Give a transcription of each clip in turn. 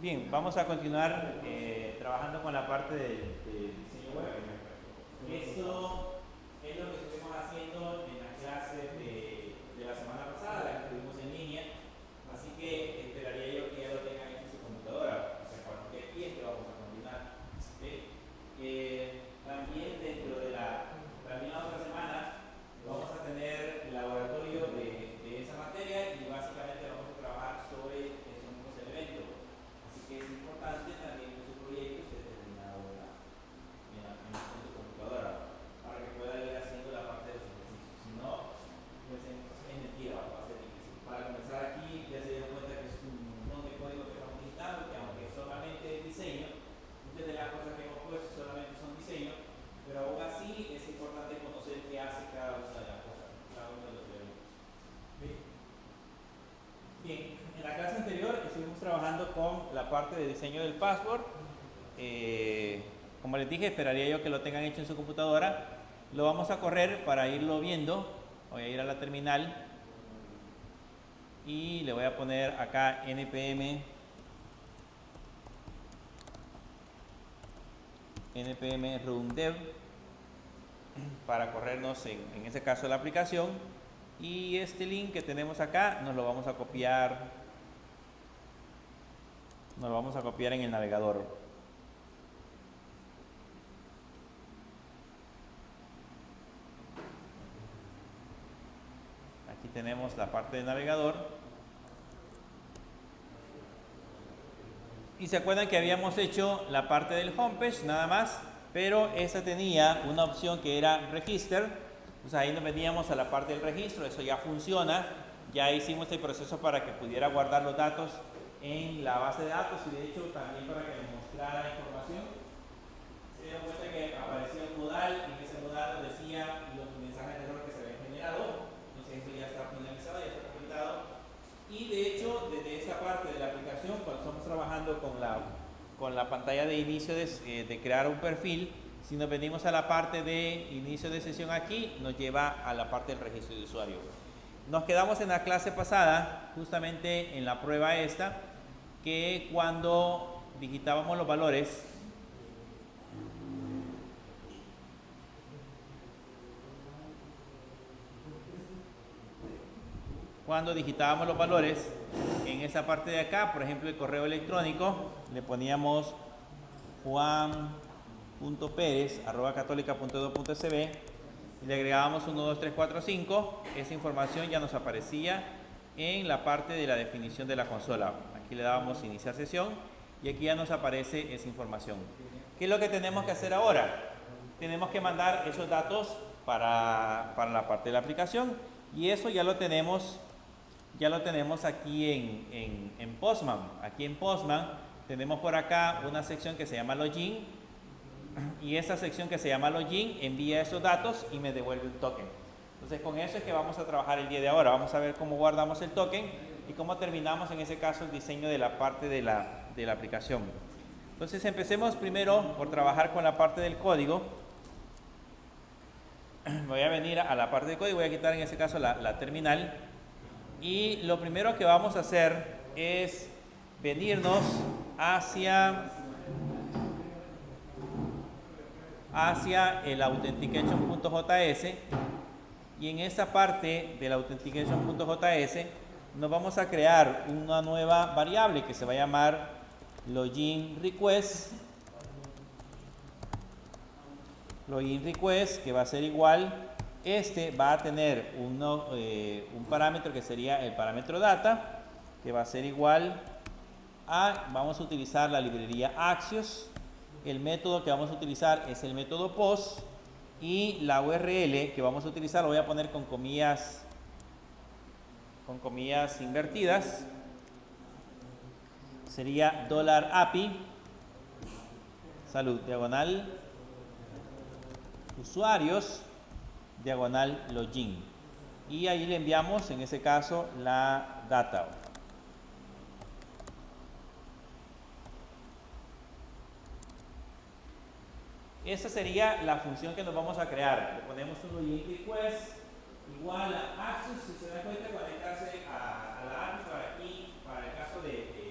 Bien, vamos a continuar trabajando con la parte del diseño web. Eso es lo que estuvimos haciendo en las clases de la semana pasada, las que tuvimos en línea. Así que esperaría yo que ya lo tengan en su computadora. O sea, cuando esté aquí es que vamos a continuar. ¿Sí? También dentro de también la otra semana vamos a tener el laboratorio de esa materia y básicamente vamos a trabajar sobre esos mismos elementos. Así que es importante también que su proyecto esté terminado en su computadora para que pueda ir haciendo la parte de los ejercicios. Si no, pues es mentira, va a ser difícil. Para comenzar aquí ya se dieron cuenta que es un montón de código que estamos digitando, que aunque solamente es diseño, muchas de las cosas que hemos puesto solamente son diseño, pero aún así es importante conocer qué hace cada una de las cosas, cada uno de los elementos. ¿Sí? Bien, en la clase anterior estuvimos trabajando con la parte de diseño del password. Como les dije, esperaría yo que lo tengan hecho en su computadora. Lo vamos a correr para irlo viendo. Voy a ir a la terminal y le voy a poner acá npm run dev para corrernos en ese caso la aplicación. Y este link que tenemos acá nos lo vamos a copiar en el navegador. Aquí tenemos la parte del navegador. Y se acuerdan que habíamos hecho la parte del homepage nada más, pero esa tenía una opción que era register. Entonces ahí nos veníamos a la parte del registro, eso ya funciona. Ya hicimos el proceso para que pudiera guardar los datos en la base de datos y de hecho también para que nos mostrara información. Se dieron cuenta que aparecía un modal y en ese modal nos decía los mensajes de error que se habían generado. Entonces eso ya está finalizado, ya está completado. Y de hecho, desde esta parte de la aplicación, cuando estamos trabajando con la pantalla de inicio de crear un perfil, si nos venimos a la parte de inicio de sesión aquí, nos lleva a la parte del registro de usuario. Nos quedamos en la clase pasada, justamente en la prueba esta, que cuando digitábamos los valores, en esa parte de acá, por ejemplo el correo electrónico, le poníamos juan.perez@católica.edu.sb y le agregábamos 1, 2, 3, 4, 5. Esa información ya nos aparecía en la parte de la definición de la consola. Aquí le dábamos iniciar sesión y aquí ya nos aparece esa información. ¿Qué es lo que tenemos que hacer ahora? Tenemos que mandar esos datos para la parte de la aplicación y eso ya lo tenemos aquí en Postman. Aquí en Postman tenemos por acá una sección que se llama Login y esa sección que se llama Login envía esos datos y me devuelve un token. Entonces con eso es que vamos a trabajar el día de ahora. Vamos a ver cómo guardamos el token y cómo terminamos en ese caso el diseño de la parte de la aplicación. Entonces empecemos primero por trabajar con la parte del código. Voy a venir a la parte del código, voy a quitar en ese caso la terminal. Y lo primero que vamos a hacer es venirnos hacia el authentication.js y en esa parte del authentication.js nos vamos a crear una nueva variable que se va a llamar login request, que va a ser igual. Este va a tener un parámetro que sería el parámetro data, que va a ser igual vamos a utilizar la librería Axios. El método que vamos a utilizar es el método post y la URL que vamos a utilizar lo voy a poner con comillas invertidas. Sería $API salud diagonal usuarios diagonal login y ahí le enviamos en ese caso la data. Esa sería la función que nos vamos a crear. Le ponemos un login request igual a access, si se da cuenta, conectarse a la API para aquí, para el caso de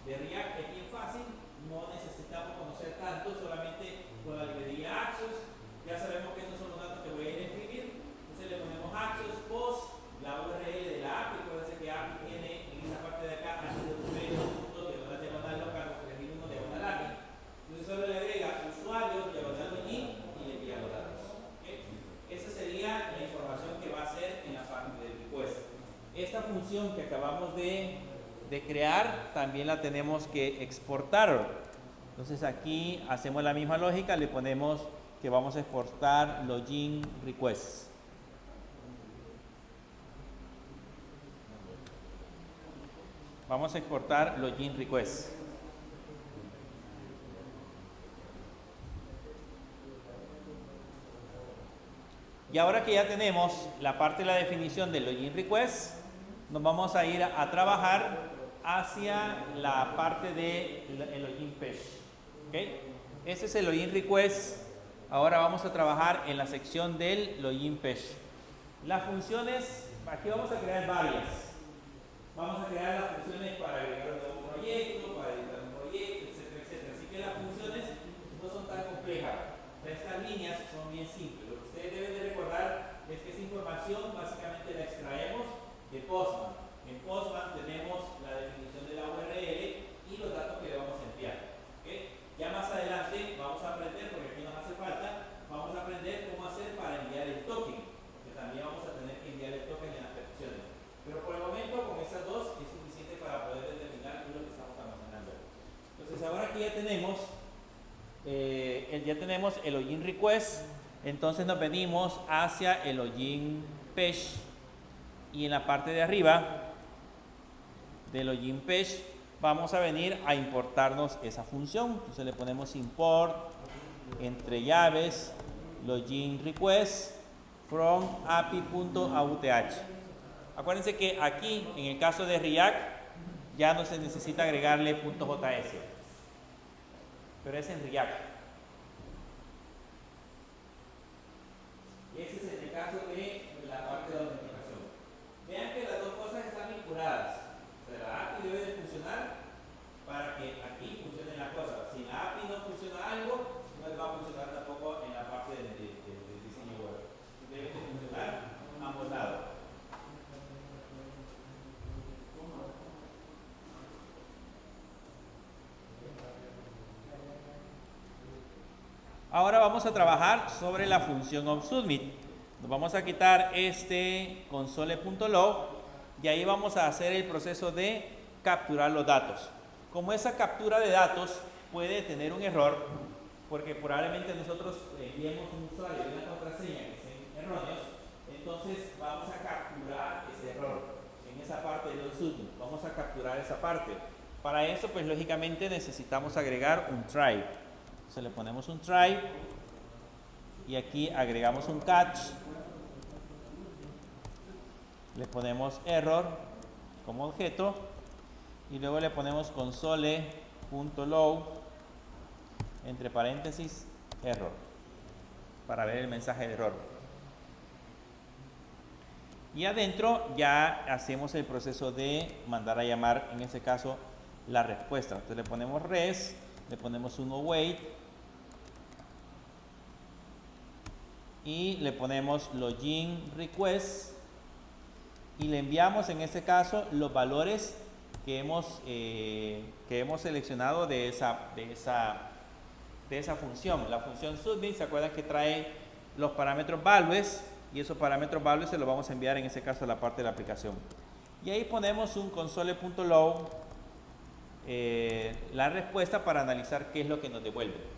de React es bien fácil, no necesitamos conocer tanto, solamente con la librería Axios, ya sabemos que estos son los datos que voy a ir a escribir, entonces le ponemos Axios, post, la URL de la API, acuérdense que API tiene en esta parte de acá, diagonal local, 3001, diagonal API, entonces solo le agrega usuarios, diagonal login y le envía los datos. ¿Okay? Esa sería la información que va a hacer en la parte del request. Esta función que acabamos de crear también la tenemos que exportar. Entonces aquí hacemos la misma lógica, le ponemos que vamos a exportar login requests. Vamos a exportar login requests. Y ahora que ya tenemos la parte de la definición del login request, nos vamos a ir a trabajar hacia la parte del login page. ¿Okay? Ese es el login request. Ahora vamos a trabajar en la sección del login page. Las funciones, aquí vamos a crear varias. Vamos a crear las funciones para agregar un nuevo proyecto, para editar un proyecto, etcétera, etcétera. Así que las funciones no son tan complejas. Estas líneas son bien simples. Lo que ustedes deben de recordar es que esa información básicamente la extraemos de Postman. En Postman tenemos la definición de la URL y los datos que le vamos a enviar. ¿Okay? Ya más adelante vamos a aprender, porque aquí nos hace falta, vamos a aprender cómo hacer para enviar el token, porque también vamos a tener que enviar el token en las peticiones. Pero por el momento con esas dos es suficiente para poder determinar qué es lo que estamos almacenando. Entonces ahora que ya tenemos el login request, entonces nos venimos hacia el login page y en la parte de arriba del login page vamos a venir a importarnos esa función. Entonces le ponemos import entre llaves login request from api.auth. Acuérdense que aquí en el caso de React ya no se necesita agregarle .js, pero es en React. Ese es el caso de la parte de autenticación. Vean que las dos cosas están vinculadas. O sea, la API debe de funcionar para que aquí funcione la cosa. Si la API no funciona algo, no va a funcionar tampoco en la parte del diseño web. Debe de funcionar a ambos lados. Ahora vamos a trabajar sobre la función onSubmit. Nos vamos a quitar este console.log y ahí vamos a hacer el proceso de capturar los datos. Como esa captura de datos puede tener un error, porque probablemente nosotros enviemos un usuario y una contraseña que sean erróneos, entonces vamos a capturar ese error en esa parte del onSubmit. Vamos a capturar esa parte. Para eso, pues lógicamente necesitamos agregar un try. Entonces le ponemos un try y aquí agregamos un catch, le ponemos error como objeto y luego le ponemos console.log entre paréntesis error para ver el mensaje de error. Y adentro ya hacemos el proceso de mandar a llamar, en este caso, la respuesta. Entonces le ponemos res, le ponemos un await y le ponemos login request y le enviamos en este caso los valores que hemos seleccionado de esa función. La función submit, se acuerdan que trae los parámetros values y esos parámetros values se los vamos a enviar en este caso a la parte de la aplicación. Y ahí ponemos un console.log la respuesta para analizar qué es lo que nos devuelve.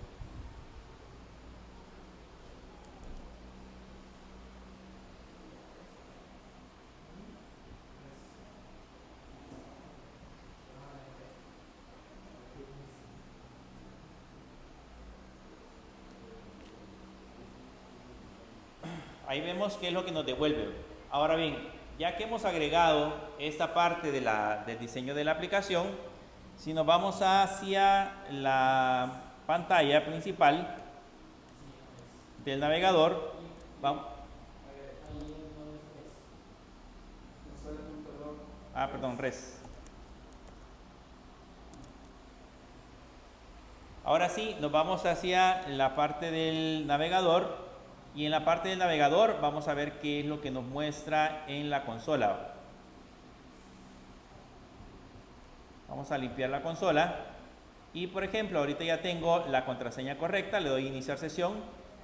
Ahí vemos qué es lo que nos devuelve. Ahora bien, ya que hemos agregado esta parte del diseño de la aplicación, si nos vamos hacia la pantalla principal del navegador, vamos. Perdón, res. Ahora sí, nos vamos hacia la parte del navegador, y en la parte del navegador vamos a ver qué es lo que nos muestra en la consola. Vamos a limpiar la consola y, por ejemplo, ahorita ya tengo la contraseña correcta, le doy iniciar sesión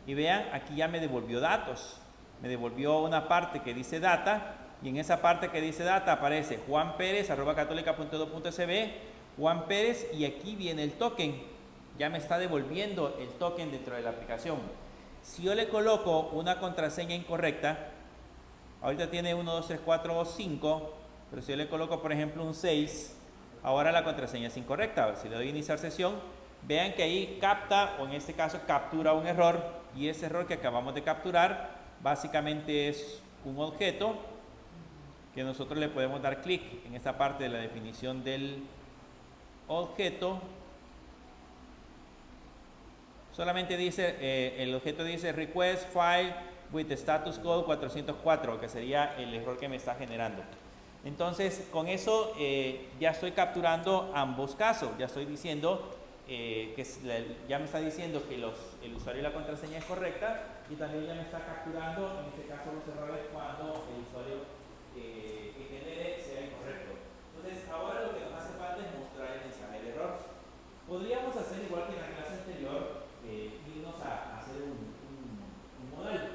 y vean, aquí ya me devolvió datos. Me devolvió una parte que dice data, y en esa parte que dice data aparece juanperez@católica.edu.sb, Juan Pérez, y aquí viene el token. Ya me está devolviendo el token dentro de la aplicación. Si yo le coloco una contraseña incorrecta, ahorita tiene 1, 2, 3, 4 o 5, pero si yo le coloco, por ejemplo, un 6, ahora la contraseña es incorrecta. Si le doy iniciar sesión, vean que ahí capta, o en este caso captura un error, y ese error que acabamos de capturar básicamente es un objeto que nosotros le podemos dar clic en esta parte de la definición del objeto. Solamente dice, el objeto dice request file with status code 404, que sería el error que me está generando. Entonces, con eso ya estoy capturando ambos casos. Ya estoy diciendo ya me está diciendo que el usuario y la contraseña es correcta, y también ya me está capturando, en este caso, los errores cuando el usuario que genere sea incorrecto. Entonces, ahora lo que nos hace falta es mostrar el mensaje de error. Podríamos hacer igual que en la clase anterior, irnos a hacer un modal,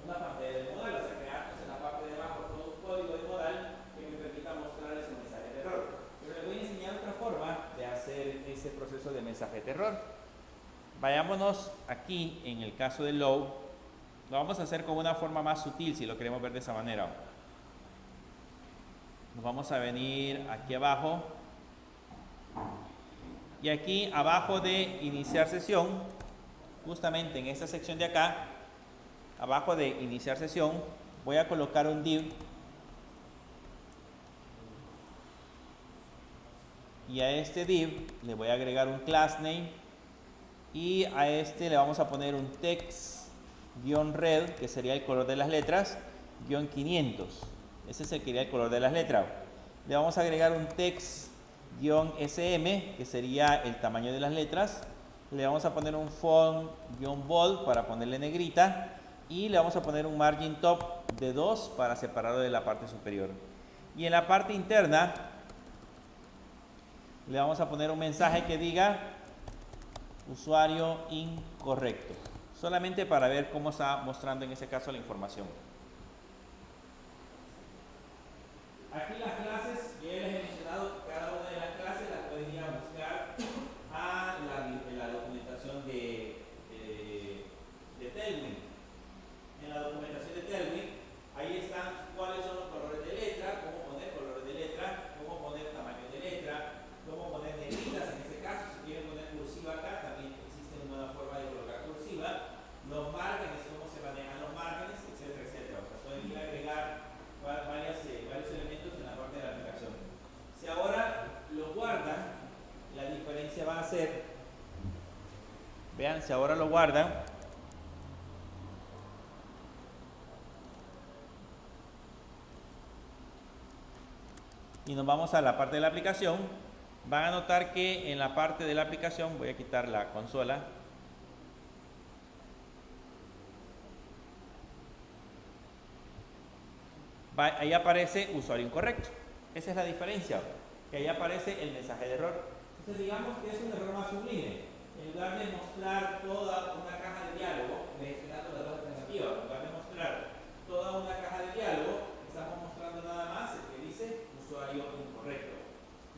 una pantalla de modal, o sea, crearnos en la parte de abajo todo un código de modal que me permita mostrar ese mensaje de error. Pero les voy a enseñar otra forma de hacer ese proceso de mensaje de error. Vayámonos aquí en el caso de low. Lo vamos a hacer con una forma más sutil si lo queremos ver de esa manera. Nos vamos a venir aquí abajo, y aquí abajo de iniciar sesión, justamente en esta sección de acá, abajo de iniciar sesión, voy a colocar un div, y a este div le voy a agregar un class name, y a este le vamos a poner un text-red, que sería el color de las letras, -500. Ese sería el color de las letras. Le vamos a agregar un text-sm, que sería el tamaño de las letras. Le vamos a poner un font-bold para ponerle negrita, y le vamos a poner un margin top de 2 para separarlo de la parte superior. Y en la parte interna le vamos a poner un mensaje que diga usuario incorrecto, solamente para ver cómo está mostrando en ese caso la información. Aquí las clases, ya les he mencionado, cada una de las clases las pueden ir a buscar a la documentación de Tailwind. En la documentación de Tailwind, ahí están cuáles son los colores de letra, cómo poner colores de letra, cómo poner tamaño de letra, cómo poner negritas en este caso. Si quieren poner cursiva acá, también existe una forma de colocar cursiva, los márgenes, cómo se manejan los márgenes, etcétera, etcétera. O sea, pueden ir a agregar varios elementos en la parte de la aplicación. Si ahora lo guardan, la diferencia va a ser, vean, si ahora lo guardan, y nos vamos a la parte de la aplicación, van a notar que en la parte de la aplicación, voy a quitar la consola, ahí aparece usuario incorrecto. Esa es la diferencia, que ahí aparece el mensaje de error. Entonces digamos que es un error más sublime. En lugar de mostrar toda una caja de diálogo, mencionando las dos alternativas, en lugar de mostrar toda una caja de diálogo, estamos mostrando nada más el que dice usuario incorrecto.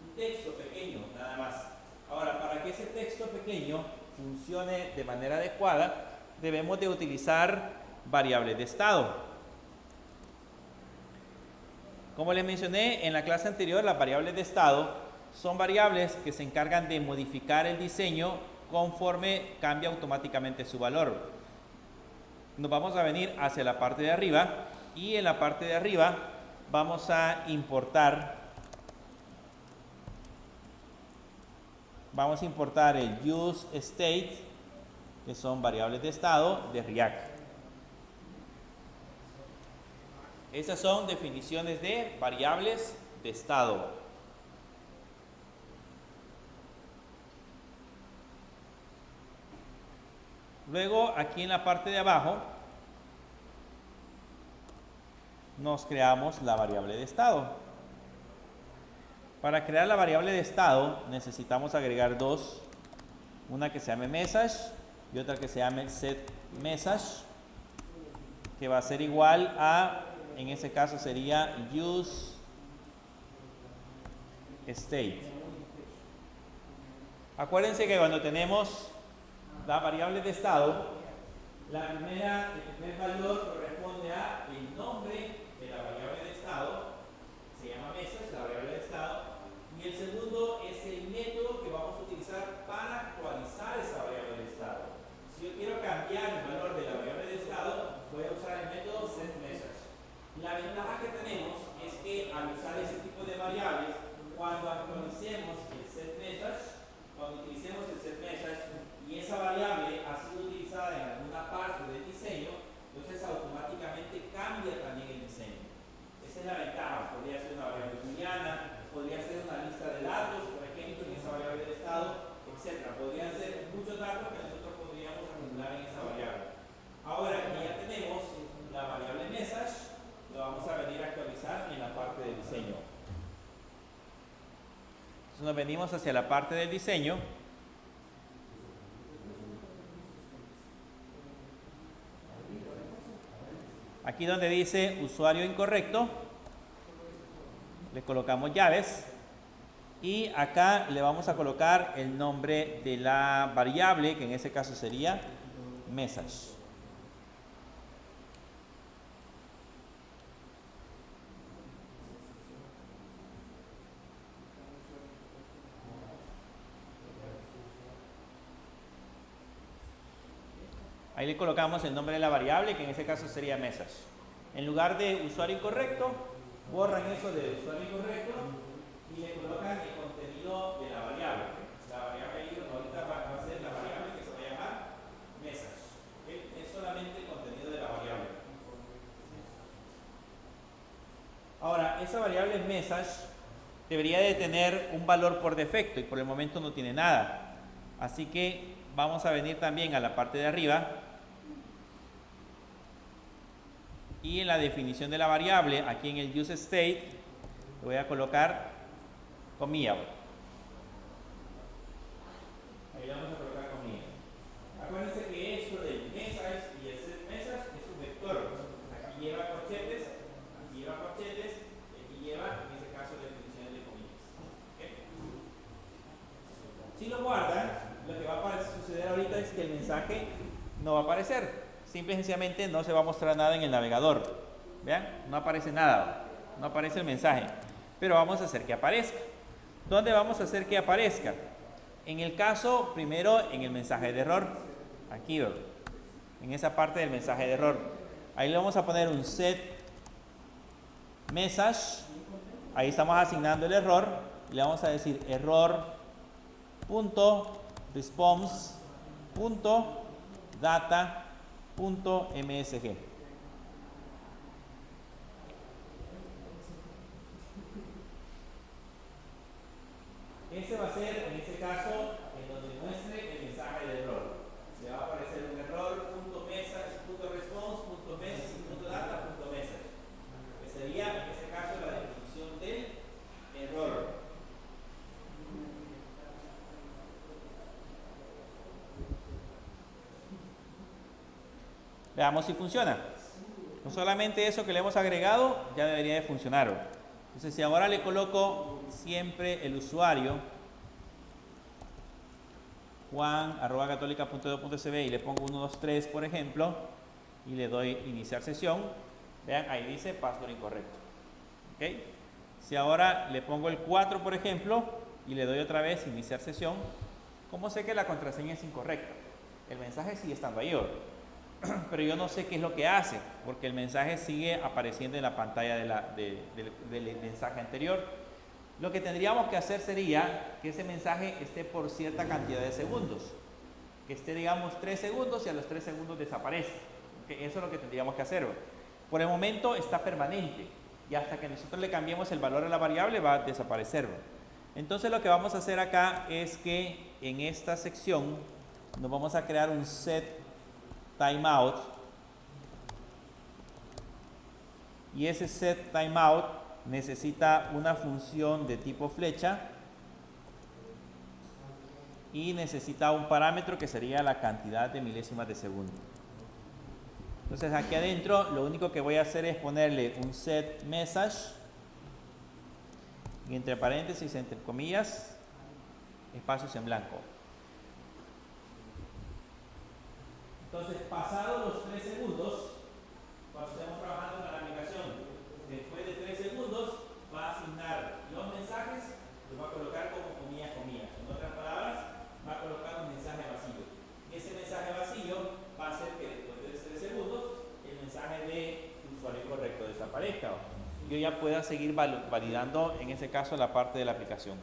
Un texto pequeño, nada más. Ahora, para que ese texto pequeño funcione de manera adecuada, debemos de utilizar variables de estado. Como les mencioné en la clase anterior, las variables de estado son variables que se encargan de modificar el diseño conforme cambia automáticamente su valor. Nos vamos a venir hacia la parte de arriba, y en la parte de arriba vamos a importar el useState, que son variables de estado de React. Esas son definiciones de variables de estado. Luego, aquí en la parte de abajo, nos creamos la variable de estado. Para crear la variable de estado, necesitamos agregar dos. Una que se llame message y otra que se llame setMessage, que va a ser igual a, en ese caso sería useState. Acuérdense que cuando tenemos la variable de estado, el primer valor corresponde a el nombre de la variable de estado, se llama message, la variable de estado, y el segundo es el método que vamos a utilizar para actualizar esa variable de estado. Si yo quiero cambiar el valor de la variable de estado, voy a usar el método setMessage. La ventaja que tenemos es que al usar ese tipo de variables, cuando actualicemos el setMessage, y esa variable ha sido utilizada en alguna parte del diseño, entonces automáticamente cambia también el diseño. Esa es la ventaja. Podría ser una variable booleana, podría ser una lista de datos, por ejemplo, en esa variable de estado, etc. Podrían ser muchos datos que nosotros podríamos acumular en esa variable. Ahora que ya tenemos la variable message, lo vamos a venir a actualizar en la parte del diseño. Entonces nos venimos hacia la parte del diseño. Aquí donde dice usuario incorrecto, le colocamos llaves y acá le vamos a colocar el nombre de la variable, que en ese caso sería message. Ahí le colocamos el nombre de la variable, que en ese caso sería message. En lugar de usuario incorrecto, borran eso de usuario incorrecto y le colocan el contenido de la variable. La variable ahorita va a ser la variable que se va a llamar message. Es solamente el contenido de la variable. Ahora, esa variable message debería de tener un valor por defecto y por el momento no tiene nada. Así que vamos a venir también a la parte de arriba y en la definición de la variable, aquí en el useState, le voy a colocar comillas. Ahí le vamos a colocar comillas. Acuérdense que esto del message y el setMessage es un vector. Aquí lleva corchetes, aquí lleva corchetes, y aquí lleva, en este caso, definiciones de comillas. ¿Okay? Si lo guardan, lo que va a suceder ahorita es que el mensaje no va a aparecer. Simple y sencillamente no se va a mostrar nada en el navegador. Vean, no aparece nada, no aparece el mensaje. Pero vamos a hacer que aparezca. ¿Dónde vamos a hacer que aparezca? En el caso, primero en el mensaje de error. Aquí, en esa parte del mensaje de error. Ahí le vamos a poner un setMessage. Ahí estamos asignando el error. Le vamos a decir error.response.data.msg. Ese va a ser, en este caso, en donde muestre el mensaje de error. Le va a aparecer un error.message.response.message.data.message, que sería, en este caso, la definición del error. Veamos si funciona. No solamente eso que le hemos agregado, ya debería de funcionar. Entonces, si ahora le coloco siempre el usuario juan@católica.edu.sb y le pongo 123, por ejemplo, y le doy iniciar sesión, vean, ahí dice password incorrecto. ¿Okay? Si ahora le pongo el 4, por ejemplo, y le doy otra vez iniciar sesión, ¿cómo sé que la contraseña es incorrecta? El mensaje sigue estando ahí, pero yo no sé qué es lo que hace, porque el mensaje sigue apareciendo en la pantalla del mensaje anterior. Lo que tendríamos que hacer sería que ese mensaje esté por cierta cantidad de segundos, que esté, digamos, 3 segundos y a los 3 segundos desaparece. ¿Okay? Eso es lo que tendríamos que hacer. Por el momento está permanente y hasta que nosotros le cambiemos el valor a la variable va a desaparecer. Entonces lo que vamos a hacer acá es que en esta sección nos vamos a crear un set timeout. Y ese set timeout necesita una función de tipo flecha y necesita un parámetro que sería la cantidad de milésimas de segundo. Entonces aquí adentro lo único que voy a hacer es ponerle un set message y entre paréntesis, entre comillas, espacios en blanco. Entonces, pasados los 3 segundos, cuando estemos trabajando con la aplicación, después de 3 segundos, va a asignar los mensajes, los va a colocar como comillas, comillas. En otras palabras, va a colocar un mensaje vacío. Y ese mensaje vacío va a hacer que después de 3 segundos, el mensaje de usuario incorrecto desaparezca. Yo ya pueda seguir validando, en ese caso, la parte de la aplicación.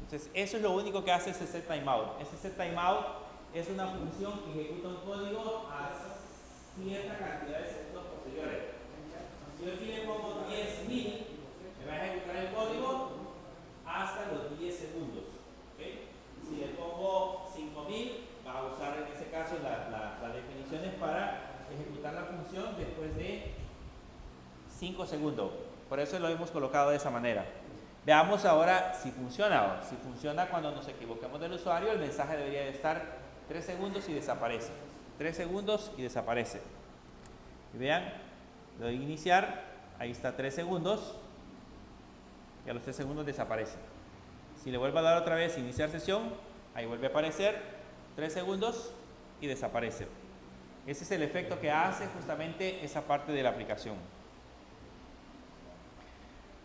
Entonces, eso es lo único que hace ese set timeout. Ese set timeout es una función que ejecuta un código a cierta cantidad de segundos posteriores. Si yo aquí le pongo 10.000, me va a ejecutar el código hasta los 10 segundos. ¿Okay? Si le pongo 5.000, va a usar en ese caso las definiciones para ejecutar la función después de 5 segundos. Por eso lo hemos colocado de esa manera. Veamos ahora si funciona. Si funciona cuando nos equivoquemos del usuario, el mensaje debería de estar 3 segundos y desaparece. 3 segundos y desaparece. Y vean, le doy a iniciar, ahí está 3 segundos y a los 3 segundos desaparece. Si le vuelvo a dar otra vez iniciar sesión, ahí vuelve a aparecer 3 segundos y desaparece. Ese es el efecto que hace justamente esa parte de la aplicación.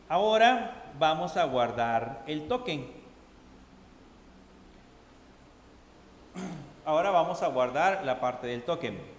Ahora vamos a guardar el token. Ahora vamos a guardar la parte del token.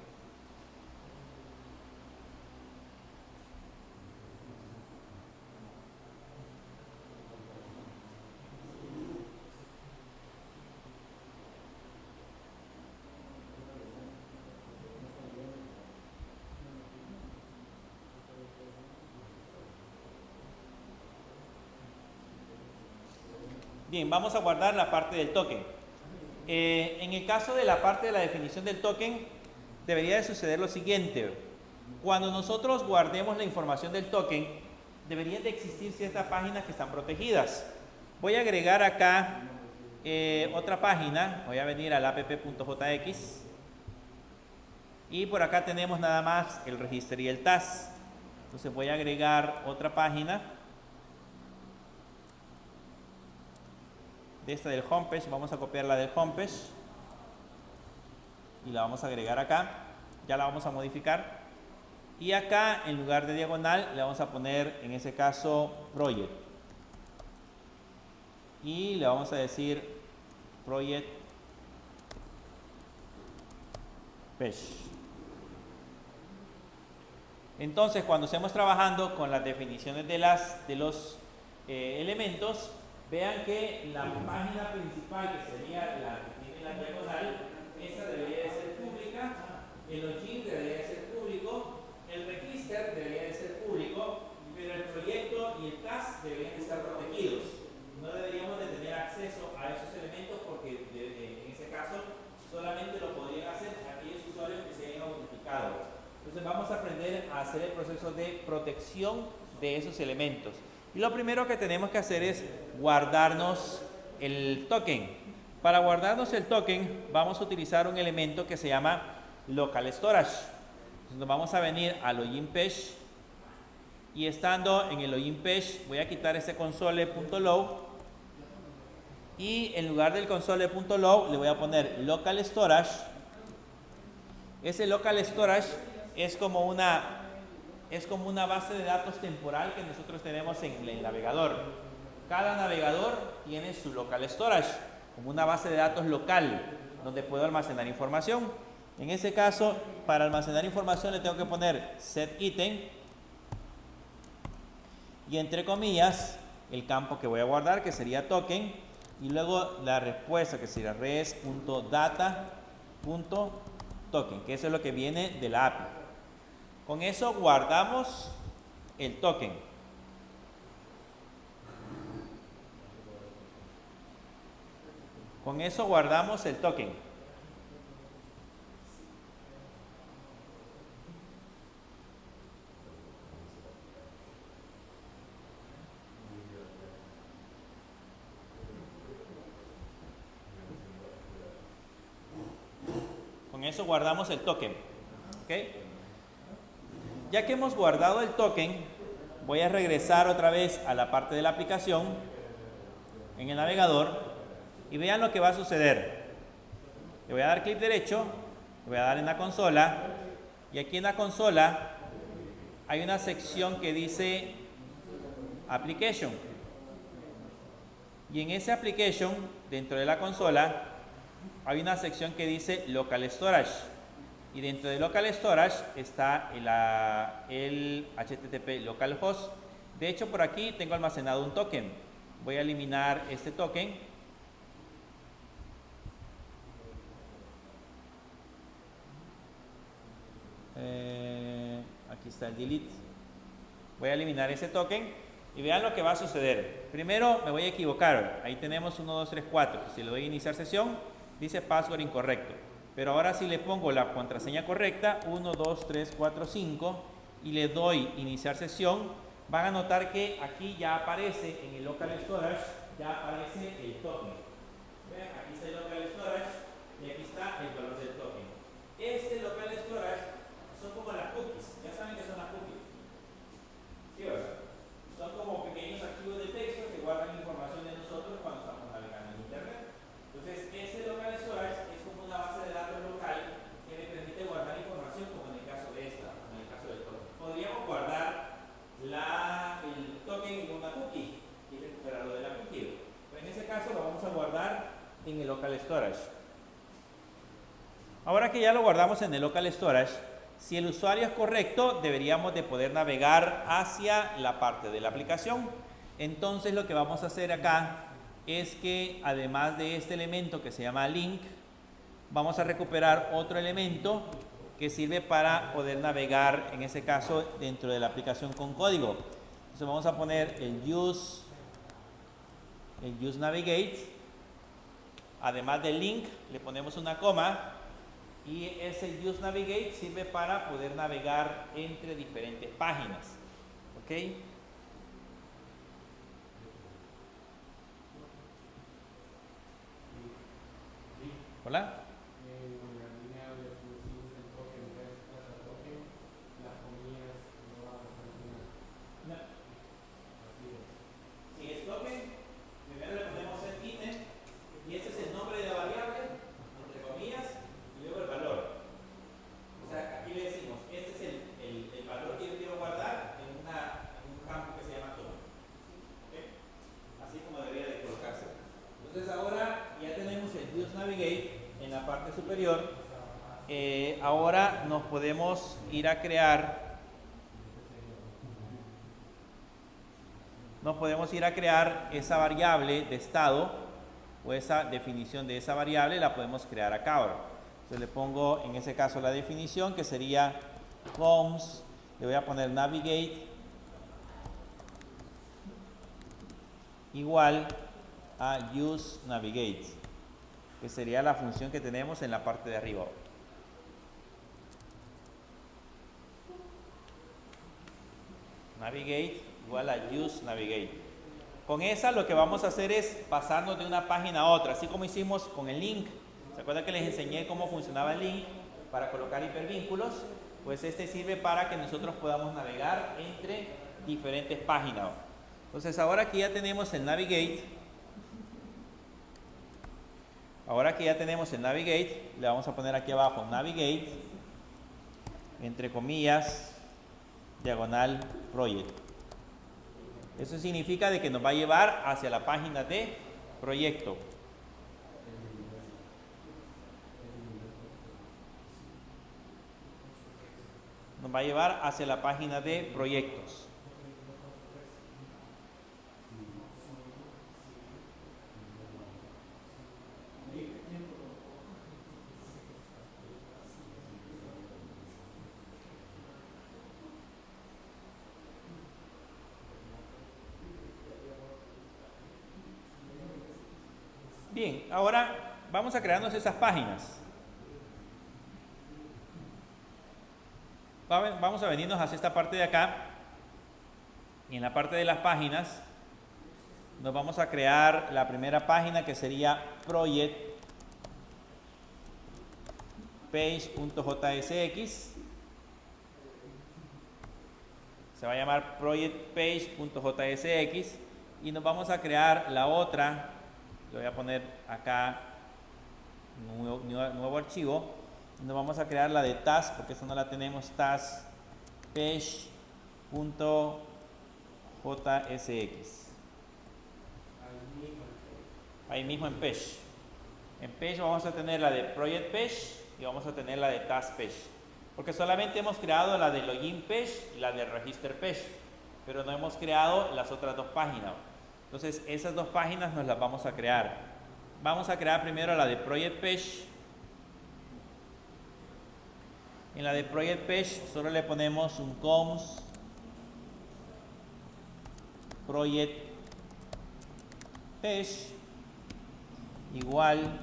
Bien, vamos a guardar la parte del token. En el caso de la parte de la definición del token, debería de suceder lo siguiente. Cuando nosotros guardemos la información del token, deberían de existir ciertas páginas que están protegidas. Voy a agregar acá otra página. Voy a venir al app.jx y por acá tenemos nada más el register y el task. Entonces voy a agregar otra página. De esta del homepage, vamos a copiar la del homepage y la vamos a agregar acá. Ya la vamos a modificar y acá en lugar de diagonal le vamos a poner en ese caso project y le vamos a decir project page. Entonces cuando estemos trabajando con las definiciones de los elementos, vean que la página principal, que sería la que tiene la diagonal, esa debería de ser pública, el login debería de ser público, el register debería de ser público, pero el proyecto y el task deberían estar protegidos. No deberíamos de tener acceso a esos elementos porque en ese caso solamente lo podrían hacer aquellos usuarios que se hayan autentificado. Entonces vamos a aprender a hacer el proceso de protección de esos elementos. Y lo primero que tenemos que hacer es guardarnos el token. Para guardarnos el token vamos a utilizar un elemento que se llama local storage. Entonces nos vamos a venir al login page y estando en el login page voy a quitar ese console.log y en lugar del console.log le voy a poner local storage. Ese local storage es como una base de datos temporal que nosotros tenemos en el navegador. Cada navegador tiene su local storage, como una base de datos local, donde puedo almacenar información. En ese caso, para almacenar información le tengo que poner set item y entre comillas el campo que voy a guardar, que sería token, y luego la respuesta, que sería res.data.token, que eso es lo que viene de la API. Con eso guardamos el token. Con eso guardamos el token. eso guardamos el token. ¿Ok? Ya que hemos guardado el token, voy a regresar otra vez a la parte de la aplicación en el navegador y vean lo que va a suceder. Le voy a dar clic derecho, le voy a dar en la consola y aquí en la consola hay una sección que dice Application. Y en ese Application, dentro de la consola, hay una sección que dice Local Storage. Y dentro de Local Storage está el HTTP localhost. De hecho, por aquí tengo almacenado un token. Voy a eliminar este token. Aquí está el delete. Voy a eliminar ese token y vean lo que va a suceder. Primero me voy a equivocar. Ahí tenemos 1, 2, 3, 4. Si le doy a iniciar sesión, dice password incorrecto. Pero ahora si le pongo la contraseña correcta, 1, 2, 3, 4, 5, y le doy iniciar sesión, van a notar que aquí ya aparece en el local storage, ya aparece el token. ¿Ven? Aquí está el local storage y aquí está el valor del token. Este local storage son como las cookies. Ya saben que son las cookies. ¿Sí, verdad? Son como pequeños archivos de texto que guardan información de nosotros cuando estamos navegando en internet. Entonces, este local storage es como una base de datos local que me permite guardar información, como en el caso de esta, en el caso del token. Podríamos guardar el token en una cookie y recuperarlo de la cookie. Pero en ese caso lo vamos a guardar en el local storage. Ahora que ya lo guardamos en el local storage, si el usuario es correcto, deberíamos de poder navegar hacia la parte de la aplicación. Entonces lo que vamos a hacer acá es que además de este elemento que se llama link, vamos a recuperar otro elemento que sirve para poder navegar, en ese caso, dentro de la aplicación con código. Entonces vamos a poner el use navigate. Además del link, le ponemos una coma. Y ese use navigate sirve para poder navegar entre diferentes páginas. ¿Ok? ¿Hola? Si es token, primero le ponemos el ítem y este es el nombre de la variable, entre comillas, y luego el valor. O sea, aquí le decimos, este es el valor que yo quiero guardar en un campo que se llama token. ¿Okay? Así como debería de colocarse. Entonces ahora ya tenemos el use navigate en la parte superior. Ahora nos podemos ir a crear esa variable de estado o esa definición de esa variable, la podemos crear acá ahora. Entonces le pongo en ese caso la definición que sería const, le voy a poner navigate igual a use navigate, que sería la función que tenemos en la parte de arriba. Navigate igual a use navigate. Con esa lo que vamos a hacer es pasarnos de una página a otra, así como hicimos con el link. ¿Se acuerdan que les enseñé cómo funcionaba el link para colocar hipervínculos? Pues este sirve para que nosotros podamos navegar entre diferentes páginas. Entonces ahora que ya tenemos el navigate, le vamos a poner aquí abajo navigate, entre comillas, diagonal project. Eso significa de que nos va a llevar hacia la página de proyecto. Nos va a llevar hacia la página de proyectos. Bien, ahora vamos a crearnos esas páginas. Vamos a venirnos hacia esta parte de acá. Y en la parte de las páginas nos vamos a crear la primera página, que sería project. page.jsx. Se va a llamar project_page.jsx y nos vamos a crear la otra. Le voy a poner acá nuevo archivo. Nos vamos a crear la de task, porque esa no la tenemos, task page.jsx. Ahí mismo en page. En page vamos a tener la de project page y vamos a tener la de task page. Porque solamente hemos creado la de login page y la de register page, pero no hemos creado las otras dos páginas. Entonces esas dos páginas nos las vamos a crear. Vamos a crear primero la de project page. En la de project page solo le ponemos un const project page igual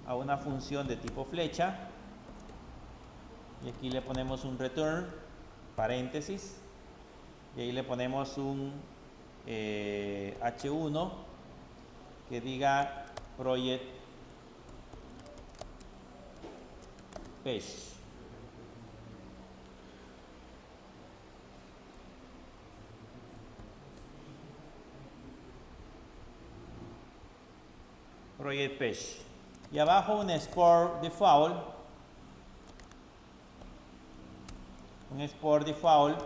a una función de tipo flecha, y aquí le ponemos un return paréntesis y ahí le ponemos un h1 que diga project page. Project page. Y abajo un export default. Un export default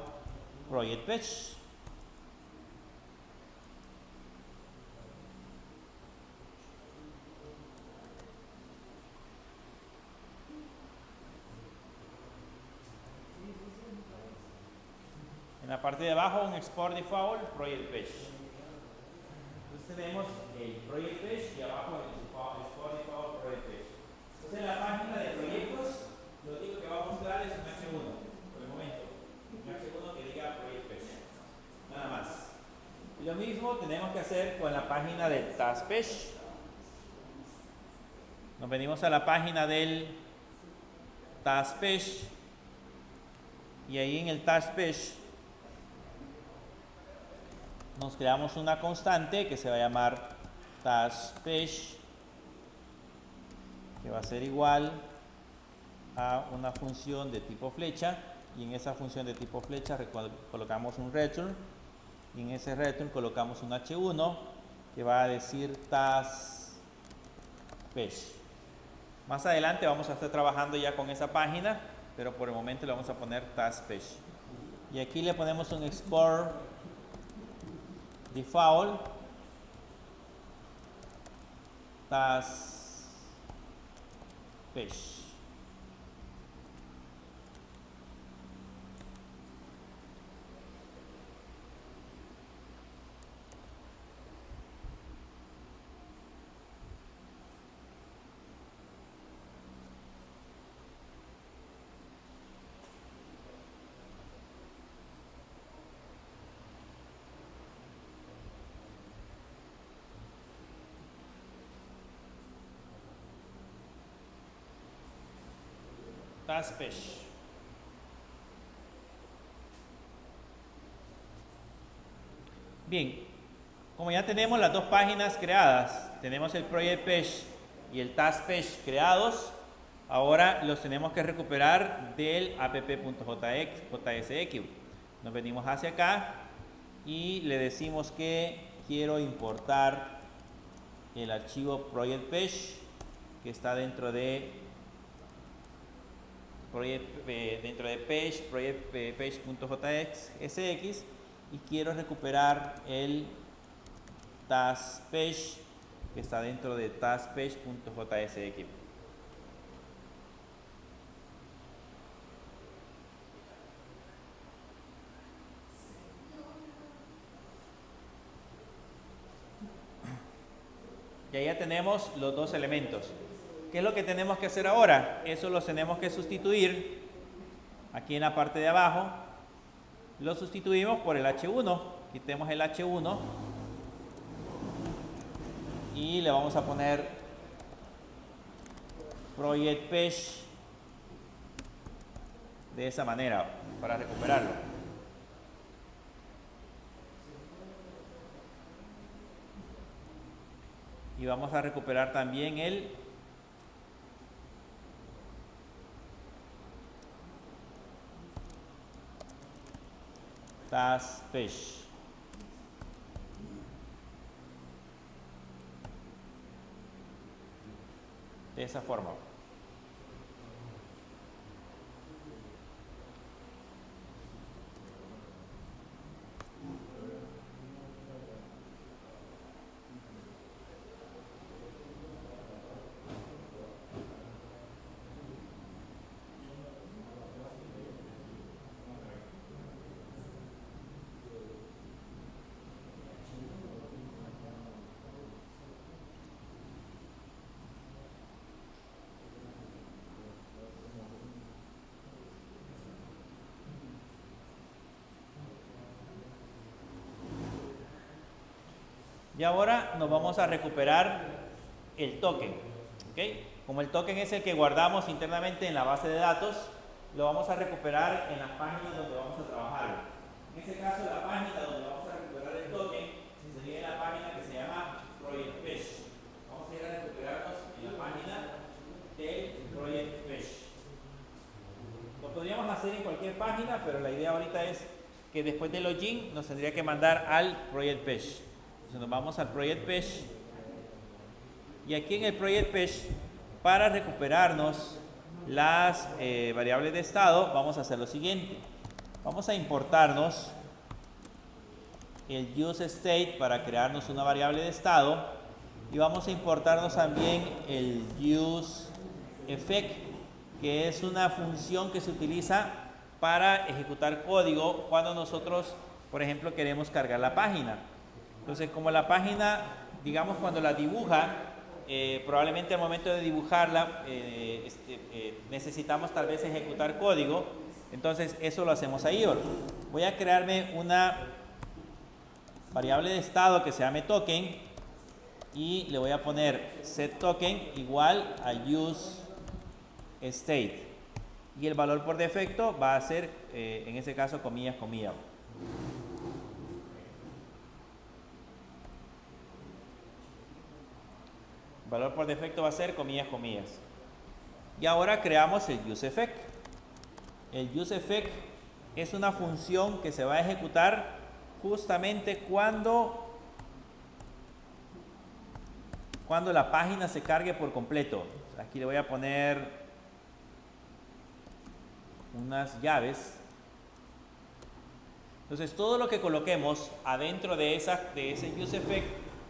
project page. En la parte de abajo un export default project page. Entonces tenemos el project page y abajo el export default project page. Entonces en la página de proyectos lo único que va a mostrar es un H1 por el momento. Un H1 que diga project page. Nada más. Y lo mismo tenemos que hacer con la página del task page. Nos venimos a la página del task page y ahí en el task page nos creamos una constante que se va a llamar task page, que va a ser igual a una función de tipo flecha, y en esa función de tipo flecha colocamos un return, y en ese return colocamos un h1 que va a decir task page. Más adelante vamos a estar trabajando ya con esa página, pero por el momento le vamos a poner task page. Y aquí le ponemos un export default task page. Task page. Bien, como ya tenemos las dos páginas creadas, tenemos el project page y el task page creados, ahora los tenemos que recuperar del app.jsx. Nos venimos hacia acá y le decimos que quiero importar el archivo project page que está dentro de page.jsx, y quiero recuperar el task page que está dentro de taskpage.jsx. Y ahí ya tenemos los dos elementos. ¿Qué es lo que tenemos que hacer ahora? Eso lo tenemos que sustituir aquí en la parte de abajo. Lo sustituimos por el H1. Quitemos el H1 y le vamos a poner project page de esa manera para recuperarlo. Y vamos a recuperar también el task page. De esa forma. Y ahora nos vamos a recuperar el token. ¿Okay? Como el token es el que guardamos internamente en la base de datos, lo vamos a recuperar en las páginas donde vamos a trabajar. En este caso, la página donde vamos a recuperar el token sería la página que se llama Project Page. Vamos a ir a recuperarnos en la página del Project Page. Lo podríamos hacer en cualquier página, pero la idea ahorita es que después del login nos tendría que mandar al Project Page. Entonces nos vamos al Project Page y aquí en el Project Page, para recuperarnos las variables de estado, vamos a hacer lo siguiente. Vamos a importarnos el useState para crearnos una variable de estado y vamos a importarnos también el useEffect, que es una función que se utiliza para ejecutar código cuando nosotros, por ejemplo, queremos cargar la página. Entonces, como la página, digamos, cuando la dibuja, probablemente al momento de dibujarla necesitamos tal vez ejecutar código. Entonces, eso lo hacemos ahí. Voy a crearme una variable de estado que se llame token y le voy a poner setToken igual a useState. Y el valor por defecto va a ser, en ese caso, comillas, comillas. Valor por defecto va a ser comillas, comillas. Y ahora creamos el useEffect. El useEffect es una función que se va a ejecutar justamente cuando la página se cargue por completo. Aquí le voy a poner unas llaves. Entonces todo lo que coloquemos adentro de ese useEffect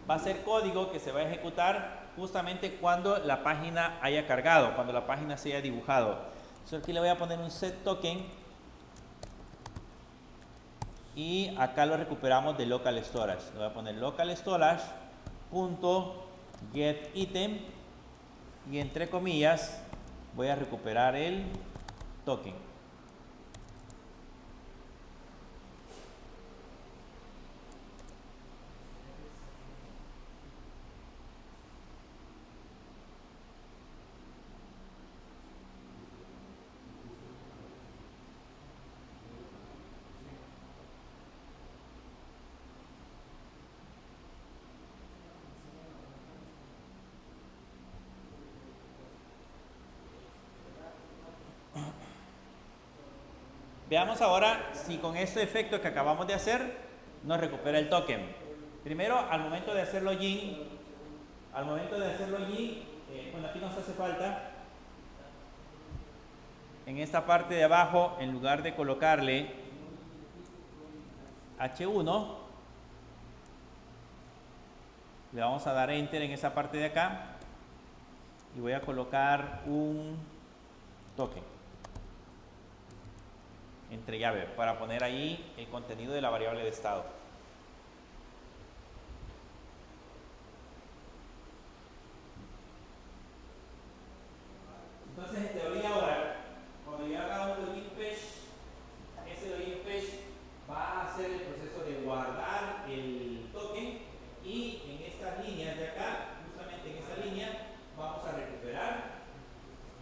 va a ser código que se va a ejecutar justamente cuando la página haya cargado, cuando la página se haya dibujado. Entonces aquí le voy a poner un setToken y acá lo recuperamos de local storage. Le voy a poner local storage.getItem y entre comillas voy a recuperar el token. Veamos ahora si con este efecto que acabamos de hacer nos recupera el token. Primero, al momento de hacer login, bueno, aquí nos hace falta, en esta parte de abajo, en lugar de colocarle H1, le vamos a dar Enter en esa parte de acá y voy a colocar un token entre llave para poner ahí el contenido de la variable de estado. Entonces, en teoría ahora, cuando yo haga un login page, ese login page va a hacer el proceso de guardar el token y en estas líneas de acá, justamente en esta línea, vamos a recuperar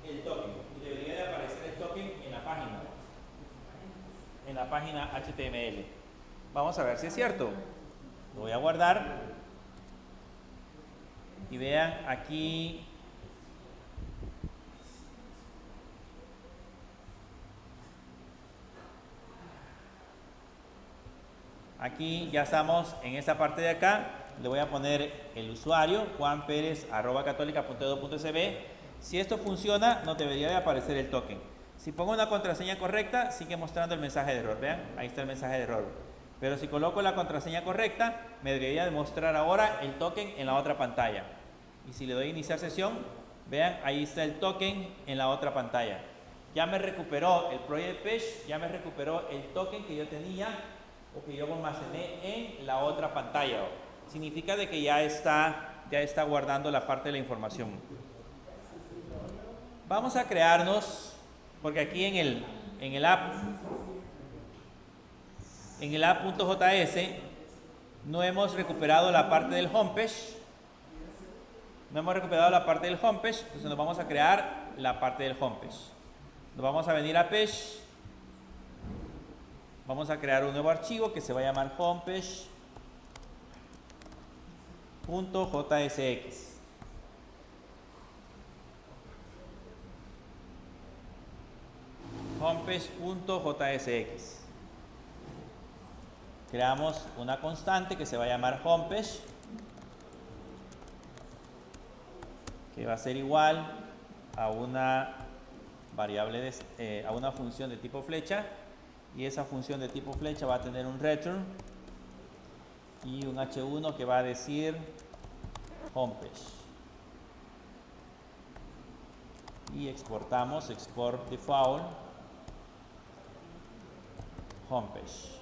el token y debería de aparecer el token en la página HTML. Vamos a ver si es cierto. Lo voy a guardar y vean aquí Aquí ya estamos en esta parte de acá. Le voy a poner el usuario, juanperez@católica.edu.sb. Si esto funciona, nos debería de aparecer el token. Si pongo una contraseña correcta, sigue mostrando el mensaje de error. Vean, ahí está el mensaje de error. Pero si coloco la contraseña correcta, me debería de mostrar ahora el token en la otra pantalla. Y si le doy iniciar sesión, vean, ahí está el token en la otra pantalla. Ya me recuperó el Project Page, ya me recuperó el token que yo tenía o que yo almacené en la otra pantalla. Significa de que ya está guardando la parte de la información. Vamos a crearnos, porque aquí en el app.js no hemos recuperado la parte del homepage. Entonces nos vamos a crear la parte del homepage. Nos vamos a venir a page. Vamos a crear un nuevo archivo que se va a llamar homepage.jsx. Homepage.jsx. Creamos una constante que se va a llamar homepage, que va a ser igual a una variable a una función de tipo flecha, y esa función de tipo flecha va a tener un return y un h1 que va a decir homepage, y exportamos export default homepage.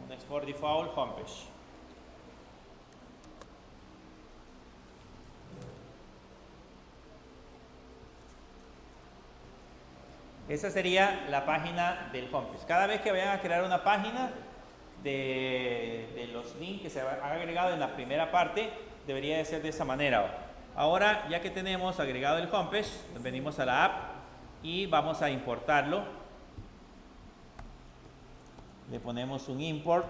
Export default homepage. Esa sería la página del homepage. Cada vez que vayan a crear una página de los links que se han agregado en la primera parte, debería de ser de esa manera. Ahora, ya que tenemos agregado el homepage, venimos a la app y vamos a importarlo. Le ponemos un import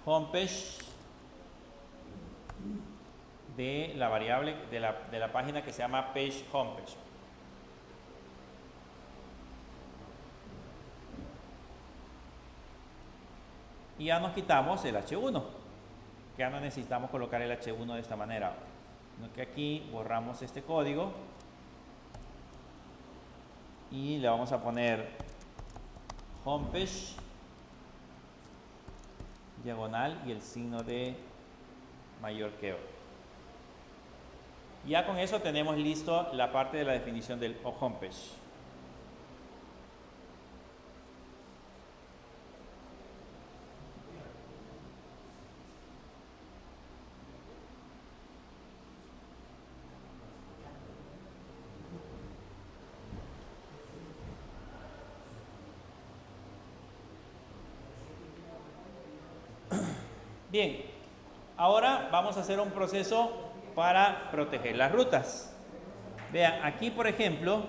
homepage de la variable de la página que se llama page homepage. Y ya nos quitamos el H1, que ya no necesitamos colocar el H1 de esta manera, sino que aquí borramos este código y le vamos a poner homepage diagonal y el signo de mayor que O. Ya con eso tenemos listo la parte de la definición del homepage. Bien, ahora vamos a hacer un proceso para proteger las rutas. Vean, aquí por ejemplo,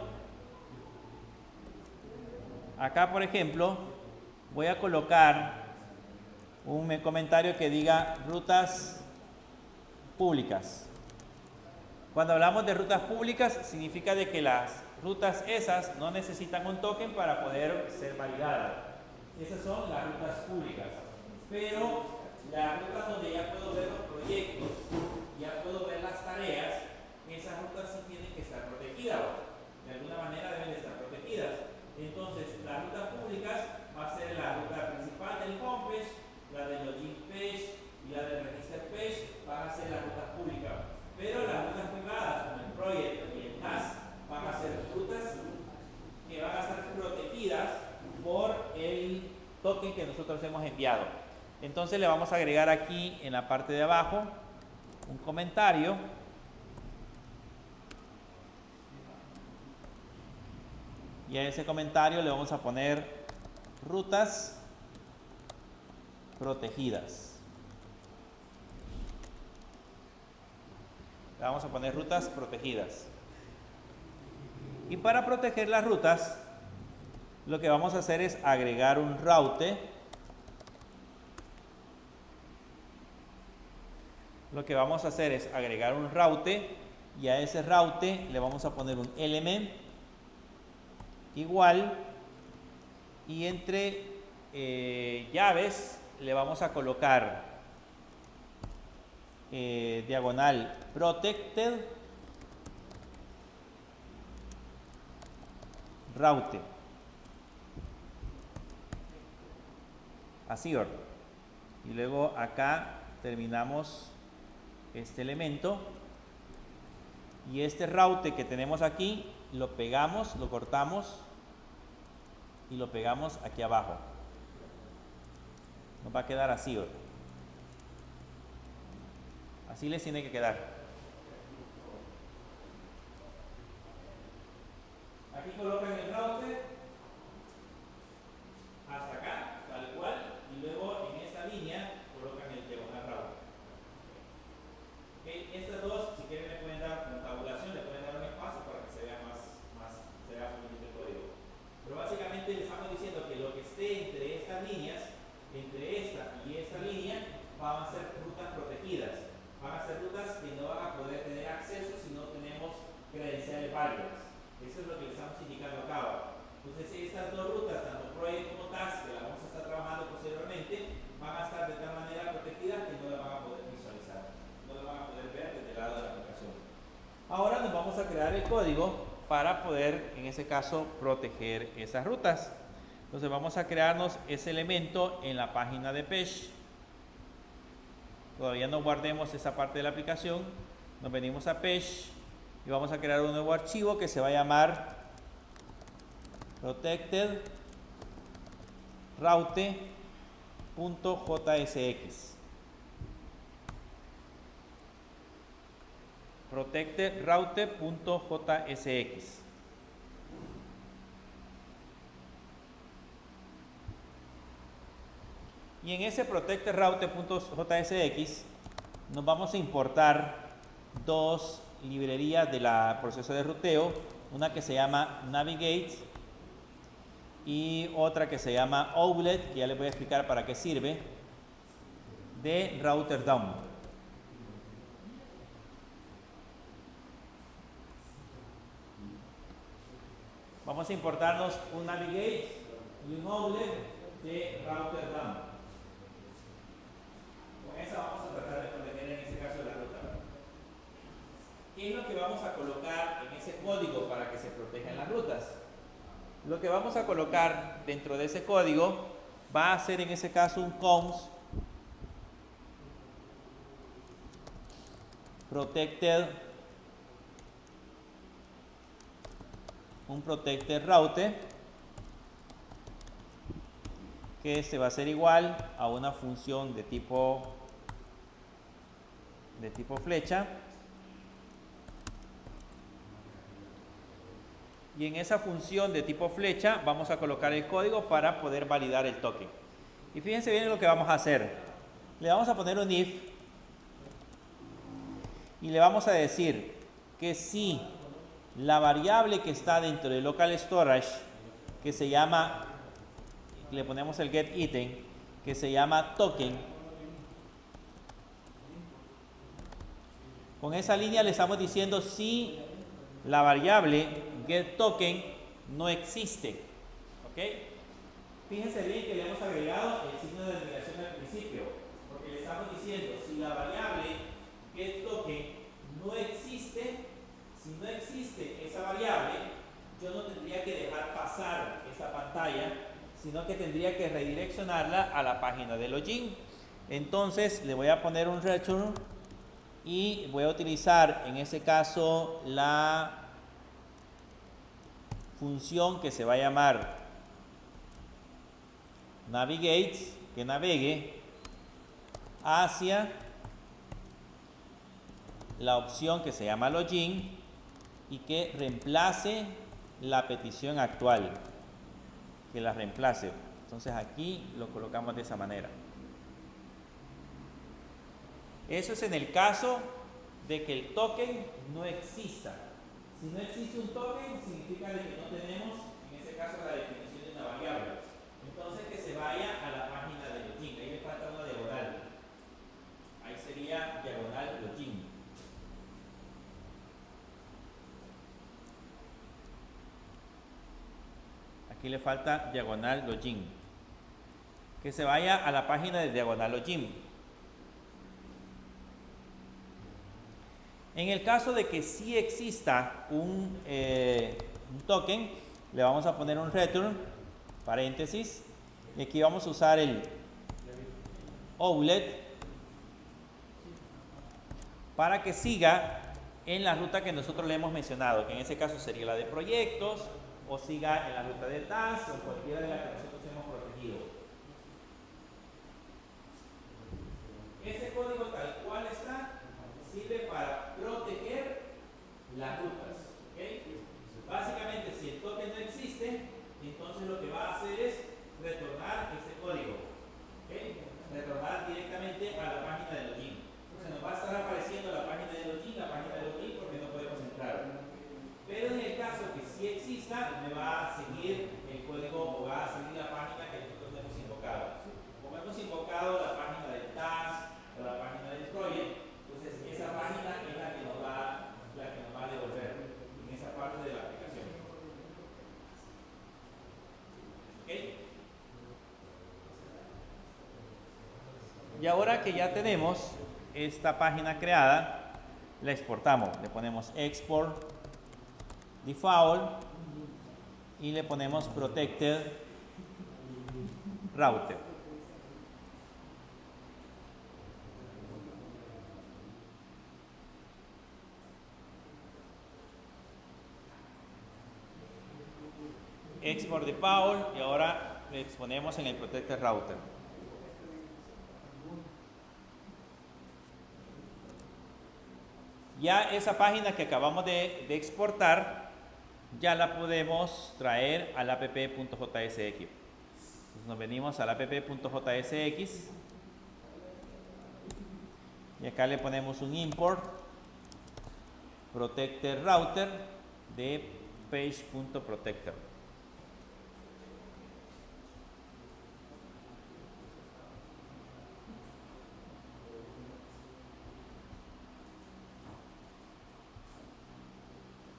acá por ejemplo, voy a colocar un comentario que diga rutas públicas. Cuando hablamos de rutas públicas, significa de que las rutas esas no necesitan un token para poder ser validadas. Esas son las rutas públicas. Pero las rutas donde ya puedo ver los proyectos, ya puedo ver las tareas, esas rutas sí tienen que estar protegidas. De alguna manera deben de estar protegidas. Entonces, las rutas públicas va a ser la ruta principal del homepage, la del login page y la del register page van a ser las rutas públicas. Pero las rutas privadas, como el project y el task, van a ser rutas que van a estar protegidas por el token que nosotros hemos enviado. Entonces le vamos a agregar aquí en la parte de abajo un comentario y a ese comentario le vamos a poner rutas protegidas. Le vamos a poner rutas protegidas. Y para proteger las rutas lo que vamos a hacer es agregar un route. Lo que vamos a hacer es agregar un route y a ese route le vamos a poner un element igual y entre llaves le vamos a colocar diagonal protected route. Así, y luego acá terminamos este elemento y este route que tenemos aquí lo pegamos, lo cortamos y lo pegamos aquí abajo. Nos va a quedar así, así les tiene que quedar. Aquí colocan el route hasta acá, tal cual, y luego en esta línea colocan el diagonal route. Okay. Estas dos, si quieren, le pueden dar con tabulación, le pueden dar un espacio para que se vea se vea bonito el código. Pero básicamente le estamos diciendo que lo que esté entre estas líneas, entre esta y esta línea, van a ser rutas protegidas. Van a ser rutas que no van a poder tener acceso si no tenemos credenciales válidas. Eso es lo que le estamos indicando acá. Entonces, estas dos rutas, tanto project como task, que las vamos a estar trabajando posteriormente, van a estar de tal manera protegidas que no las van a poder visualizar, no las van a poder ver desde el lado de la aplicación. Ahora nos vamos a crear el código para poder, en ese caso, proteger esas rutas. Entonces vamos a crearnos ese elemento en la página de Page. Todavía no guardemos esa parte de la aplicación. Nos venimos a Page y vamos a crear un nuevo archivo que se va a llamar protected route.jsx. Protected route.jsx. Y en ese protected route.jsx nos vamos a importar dos librerías del proceso de ruteo, una que se llama Navigate y otra que se llama Outlet, que ya les voy a explicar para qué sirve, de Rotterdam. Vamos a importarnos un Navigate y un Outlet de Rotterdam. Con esa vamos a tratar de proteger en este caso la ruta. ¿Qué es lo que vamos a colocar en ese código para que se protejan las rutas? Lo que vamos a colocar dentro de ese código va a ser en ese caso un cons protected route, que este va a ser igual a una función de tipo flecha, y en esa función de tipo flecha vamos a colocar el código para poder validar el token. Y fíjense bien lo que vamos a hacer. Le vamos a poner un if y le vamos a decir que si la variable que está dentro del local storage, que se llama, le ponemos el get item, que se llama token, con esa línea le estamos diciendo si la variable get token no existe. ¿Ok? Fíjense bien que le hemos agregado el signo de denominación al principio, porque le estamos diciendo si la variable get token no existe. Si no existe esa variable, yo no tendría que dejar pasar esa pantalla, sino que tendría que redireccionarla a la página de login. Entonces le voy a poner un return y voy a utilizar en ese caso la función que se va a llamar navigate, que navegue hacia la opción que se llama login y que reemplace la petición actual, que la reemplace. Entonces aquí lo colocamos de esa manera. Eso es en el caso de que el token no exista. Si no existe un token, significa de que no tenemos, en ese caso, la definición de Aquí le falta diagonal login. Que se vaya a la página de diagonal login. En el caso de que sí exista un token, le vamos a poner un return, paréntesis, y aquí vamos a usar el outlet para que siga en la ruta que nosotros le hemos mencionado, que en ese caso sería la de proyectos, o siga en la ruta de tasks, o cualquiera de las que nosotros hemos protegido. Este código tal cual está, sirve para proteger las rutas. ¿Okay? Básicamente, si el token no existe, entonces lo que va a hacer es retornar este código. ¿Okay? Retornar directamente a la página de login. Entonces nos va a estar apareciendo la página de login, porque no podemos entrar. Pero en el caso que sí exista, me va a seguir el código o va a seguir la página que nosotros hemos invocado. Como hemos invocado la página del task o la página del project, entonces esa página es la que nos va a devolver en esa parte de la aplicación. ¿Ok? Y ahora que ya tenemos esta página creada, la exportamos. Le ponemos export default y le ponemos protected router. Export default y ahora le exponemos en el protected router. Ya esa página que acabamos de exportar, ya la podemos traer al app.jsx. Entonces nos venimos al app.jsx y acá le ponemos un import protected router de page.protector.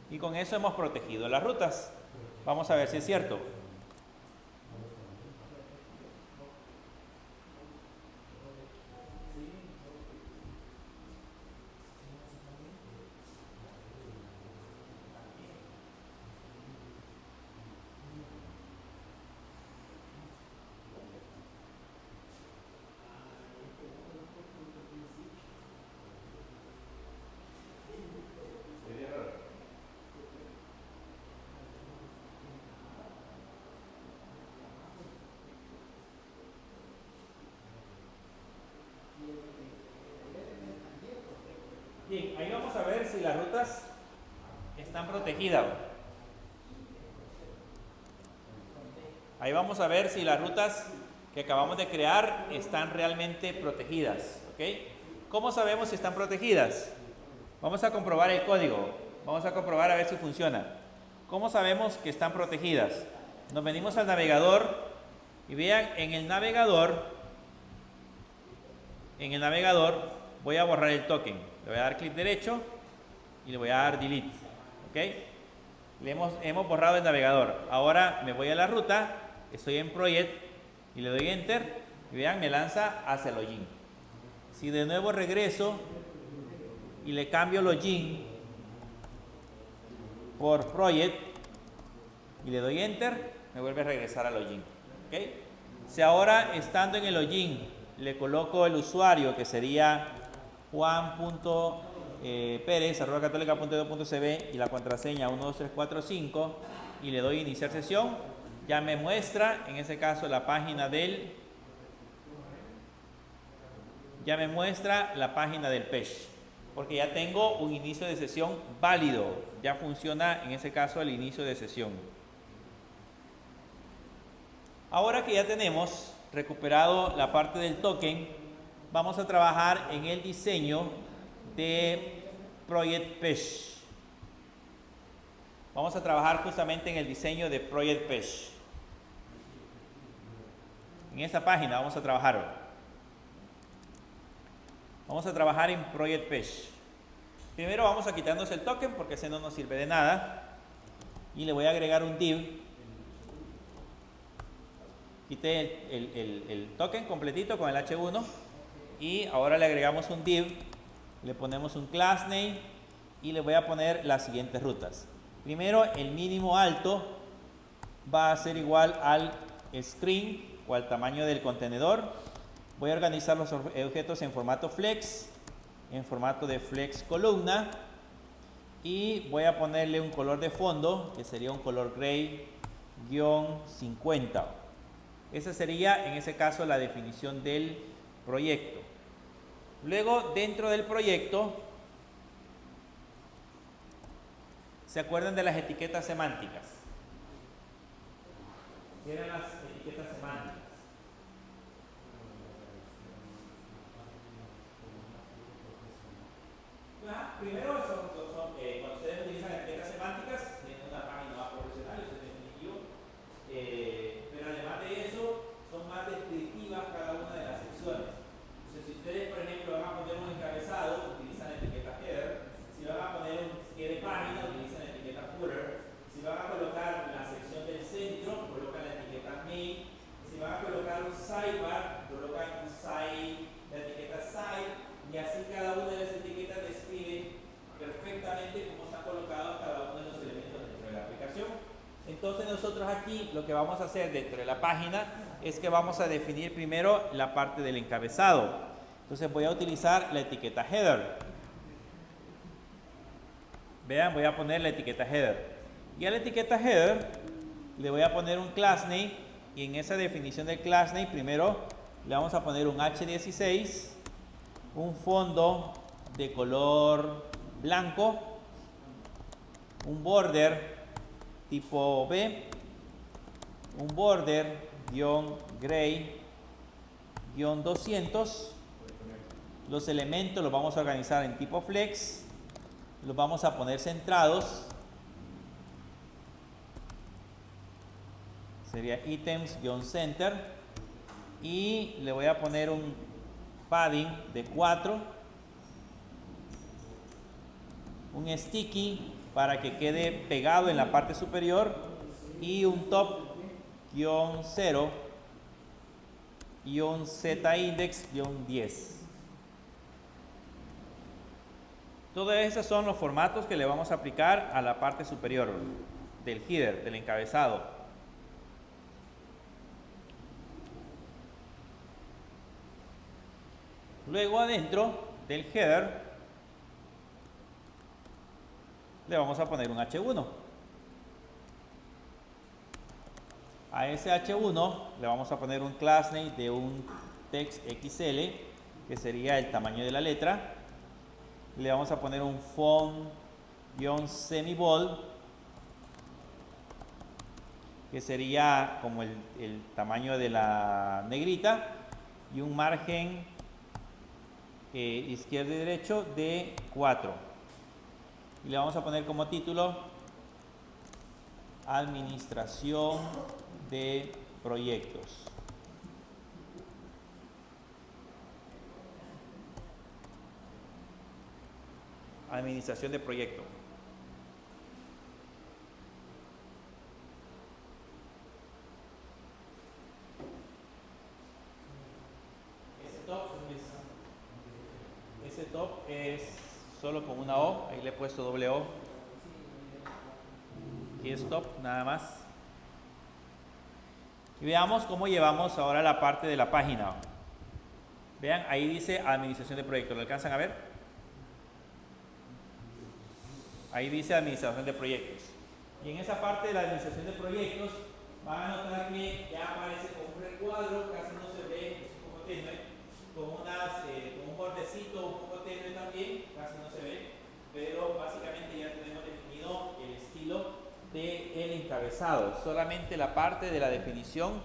Y con eso hemos protegido las rutas. Vamos a ver si es cierto. Bien, ahí vamos a ver si las rutas están protegidas. Ahí vamos a ver si las rutas que acabamos de crear están realmente protegidas. ¿Ok? ¿Cómo sabemos si están protegidas? Vamos a comprobar el código. Vamos a comprobar a ver si funciona. ¿Cómo sabemos que están protegidas? Nos venimos al navegador y vean en el navegador voy a borrar el token. Le voy a dar clic derecho y le voy a dar delete. ¿Ok? Hemos borrado el navegador. Ahora me voy a la ruta, estoy en project y le doy enter y vean, me lanza hacia login. Si de nuevo regreso y le cambio login por project y le doy enter, me vuelve a regresar a login. ¿Ok? Si ahora estando en el login le coloco el usuario que sería juan.perez@católica.edu.cb y la contraseña 12345 y le doy iniciar sesión, ya me muestra en ese caso la página del page, porque ya tengo un inicio de sesión válido, ya funciona en ese caso el inicio de sesión. Ahora que ya tenemos recuperado la parte del token, vamos a trabajar en el diseño de Project Page. Vamos a trabajar justamente en el diseño de Project Page. En esta página vamos a trabajar. Vamos a trabajar en Project Page. Primero vamos a quitarnos el token porque ese no nos sirve de nada. Y le voy a agregar un div quité el token completito con el H1 y ahora le agregamos un div, le ponemos un class name y le voy a poner las siguientes rutas. Primero, el mínimo alto va a ser igual al screen o al tamaño del contenedor. Voy a organizar los objetos en formato flex, en formato de flex columna, y voy a ponerle un color de fondo que sería un color gray-50. Esa sería en ese caso la definición del proyecto. Luego, dentro del proyecto, ¿se acuerdan de las etiquetas semánticas? ¿Qué eran las etiquetas semánticas? Primero, cuando ustedes utilizan etiquetas semánticas, tienen una página más profesional, eso es definitivo. Pero además de eso, son más descriptivas cada una de las secciones. Entonces, si ustedes, por ejemplo, van a poner un encabezado, utilizan la etiqueta header. Si van a poner un pie de página, utilizan la etiqueta footer. Si van a colocar la sección del centro, colocan la etiqueta main. Si van a colocar un sidebar, colocan la etiqueta side. Y así cada una de las etiquetas describe perfectamente cómo están colocados cada uno de los elementos dentro de la aplicación. Entonces nosotros aquí lo que vamos a hacer dentro de la página es que vamos a definir primero la parte del encabezado. Entonces voy a utilizar la etiqueta header. Vean, voy a poner la etiqueta header. Y a la etiqueta header le voy a poner un class name, y en esa definición del class name primero le vamos a poner un H16, un fondo de color blanco, un border tipo B, un border gray-200. Los elementos los vamos a organizar en tipo flex, los vamos a poner centrados, sería items-center, y le voy a poner un padding de 4, un sticky para que quede pegado en la parte superior, y un top-0 y un z-index-10. Todos esos son los formatos que le vamos a aplicar a la parte superior del header, del encabezado. Luego, adentro del header le vamos a poner un H1. A ese H1 le vamos a poner un class name de un text XL, que sería el tamaño de la letra. Le vamos a poner un font-semi-bold, que sería como el tamaño de la negrita, y un margen izquierdo y derecho de 4. Y le vamos a poner como título Administración de Proyectos. Administración de proyecto. Ese top es solo con una O, ahí le he puesto doble O. Aquí es top, nada más. Y veamos cómo llevamos ahora la parte de la página. Vean, ahí dice Administración de Proyectos, ¿lo alcanzan a ver? Ahí dice Administración de Proyectos. Y en esa parte de la Administración de Proyectos van a notar que ya aparece con un recuadro, casi no se ve, es un poco tenue, con un bordecito un poco tenue también, casi no se ve, pero básicamente ya tenemos definido el estilo del encabezado, solamente la parte de la definición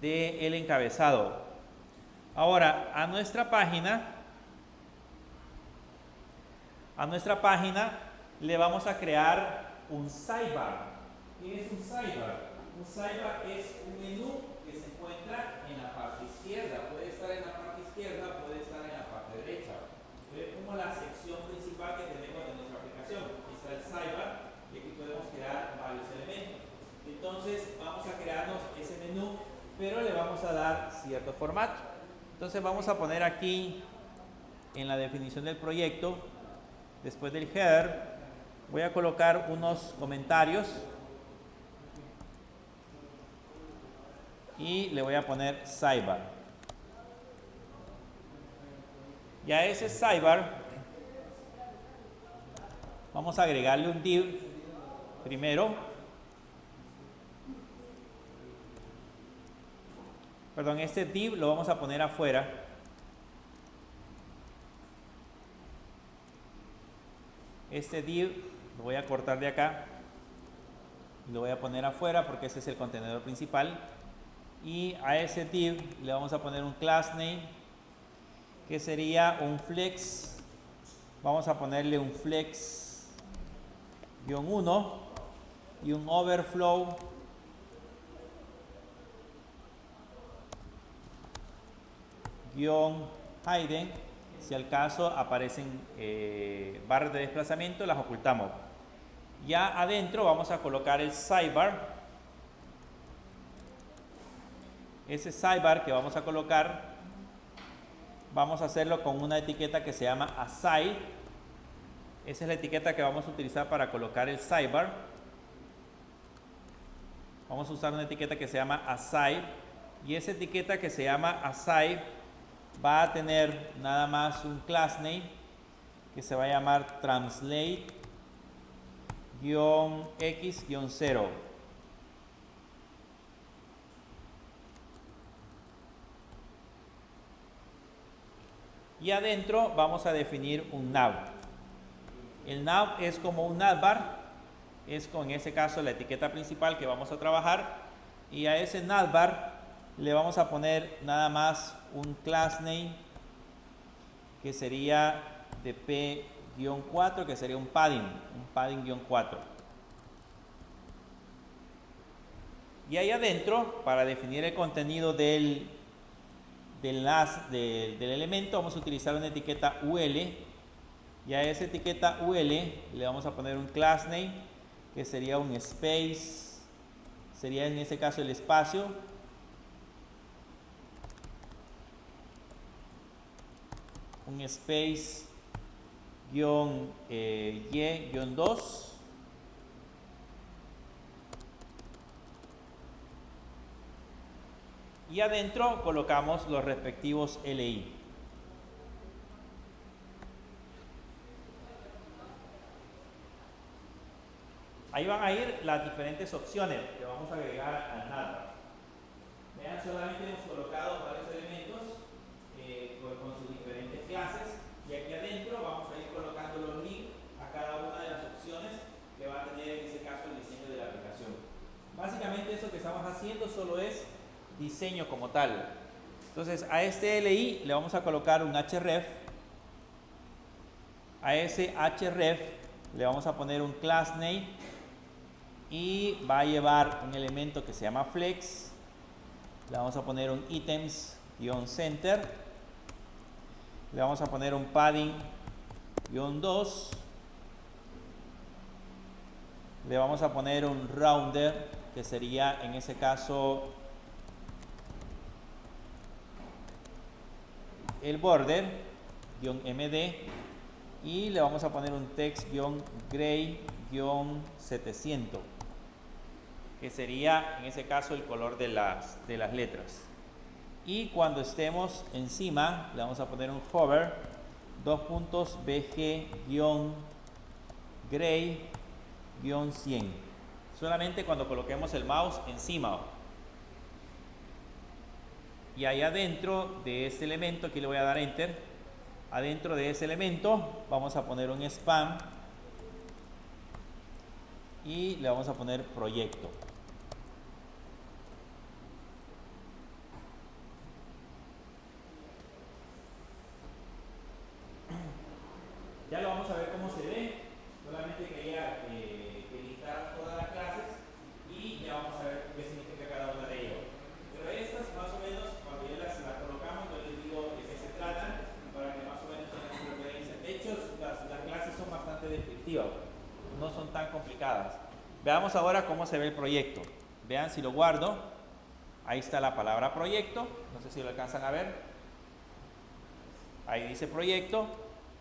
del encabezado. Ahora, a nuestra página le vamos a crear un sidebar. ¿Qué es un sidebar? Un sidebar es un menú que se encuentra en la parte izquierda. Puede estar en la parte izquierda, puede estar en la parte derecha. Es como la sección principal que tenemos de nuestra aplicación. Aquí está el sidebar y aquí podemos crear varios elementos. Entonces vamos a crearnos ese menú pero le vamos a dar cierto formato. Entonces vamos a poner aquí en la definición del proyecto, después del header, voy a colocar unos comentarios y le voy a poner sidebar. Y a ese sidebar vamos a agregarle un div primero. Perdón, este div lo vamos a poner afuera. Este div lo voy a cortar de acá y lo voy a poner afuera porque ese es el contenedor principal. Y a ese div le vamos a poner un class name que sería un flex. Vamos a ponerle un flex-1 y un overflow hidden. Si al caso aparecen barras de desplazamiento, las ocultamos. Ya adentro vamos a colocar el sidebar. Ese sidebar que vamos a colocar, vamos a hacerlo con una etiqueta que se llama aside. Esa es la etiqueta que vamos a utilizar para colocar el sidebar. Vamos a usar una etiqueta que se llama aside. Y esa etiqueta que se llama aside va a tener nada más un class name que se va a llamar translate-x-0. Y adentro vamos a definir un nav. El nav es como un navbar, es en ese caso la etiqueta principal que vamos a trabajar, y a ese navbar le vamos a poner nada más un class name que sería de P-4, que sería un padding-4. Y ahí adentro, para definir el contenido del elemento, vamos a utilizar una etiqueta UL, y a esa etiqueta UL le vamos a poner un class name que sería un space, sería en ese caso el espacio, un space-y-2, y adentro colocamos los respectivos LI. Ahí van a ir las diferentes opciones que vamos a agregar al navbar. Vean, solamente hemos colocado varios elementos con sus diferentes clases, y aquí adentro vamos a ir colocando los links a cada una de las opciones que va a tener en ese caso el diseño de la aplicación. Básicamente eso que estamos haciendo solo es diseño como tal. Entonces a este LI le vamos a colocar un href. A ese href le vamos a poner un class name y va a llevar un elemento que se llama flex. Le vamos a poner un items-center. Le vamos a poner un padding-2. Le vamos a poner un rounder, que sería en ese caso el border-md, y le vamos a poner un text-gray-700, que sería en ese caso el color de las letras. Y cuando estemos encima le vamos a poner un hover bg-gray-100, solamente cuando coloquemos el mouse encima. Y ahí adentro de este elemento, aquí le voy a dar enter, adentro de ese elemento vamos a poner un spam y le vamos a poner proyecto. Ya lo vamos a ver cómo se ve. Solamente quería listar todas las clases y ya vamos a ver qué significa cada una de ellas. Pero estas más o menos, cuando ya las colocamos, yo les digo de qué se tratan para que más o menos tengan una referencia. De hecho, las clases son bastante descriptivas, no son tan complicadas. Veamos ahora cómo se ve el proyecto. Vean, si lo guardo, Ahí está la palabra proyecto, no sé si lo alcanzan a ver. Ahí dice proyecto.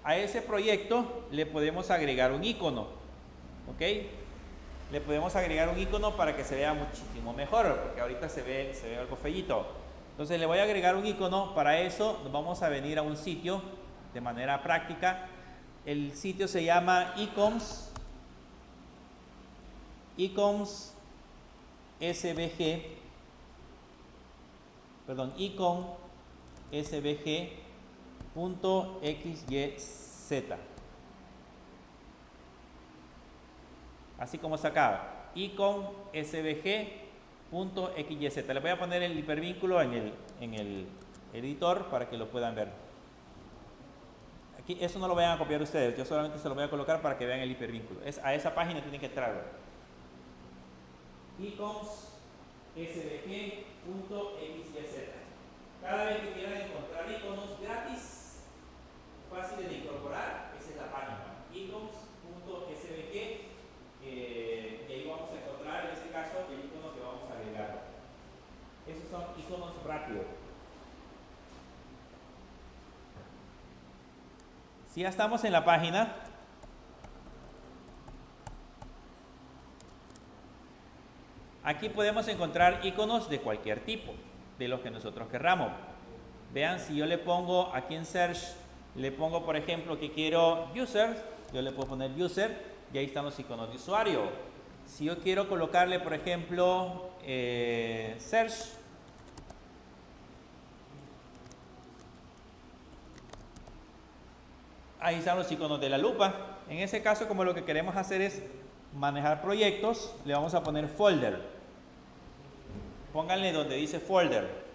A ese proyecto le podemos agregar un icono, ¿ok? Le podemos agregar un icono para que se vea muchísimo mejor, porque ahorita se ve algo feíto. Entonces le voy a agregar un icono. Para eso nos vamos a venir a un sitio de manera práctica. El sitio se llama icons svg, perdón, icon svg.xyz, así como está acá, icon svg.xyz. Le voy a poner el hipervínculo en el editor para que lo puedan ver. Aquí eso no lo vayan a copiar ustedes, yo solamente se lo voy a colocar para que vean el hipervínculo. A esa página tienen que entrar. Icons svg.xyz. Cada vez que quieran encontrar iconos gratis, fáciles de incorporar, esa es la página. Icons.svg. Y ahí vamos a encontrar, en este caso, el icono que vamos a agregar. Esos son iconos rápidos. Si ya estamos en la página, aquí podemos encontrar iconos de cualquier tipo, de los que nosotros querramos. Vean, si yo le pongo aquí en Search, le pongo por ejemplo que quiero User, yo le puedo poner User y ahí están los iconos de usuario. Si yo quiero colocarle por ejemplo Search, ahí están los iconos de la lupa. En ese caso, como lo que queremos hacer es manejar proyectos, le vamos a poner folder. Pónganle donde dice folder.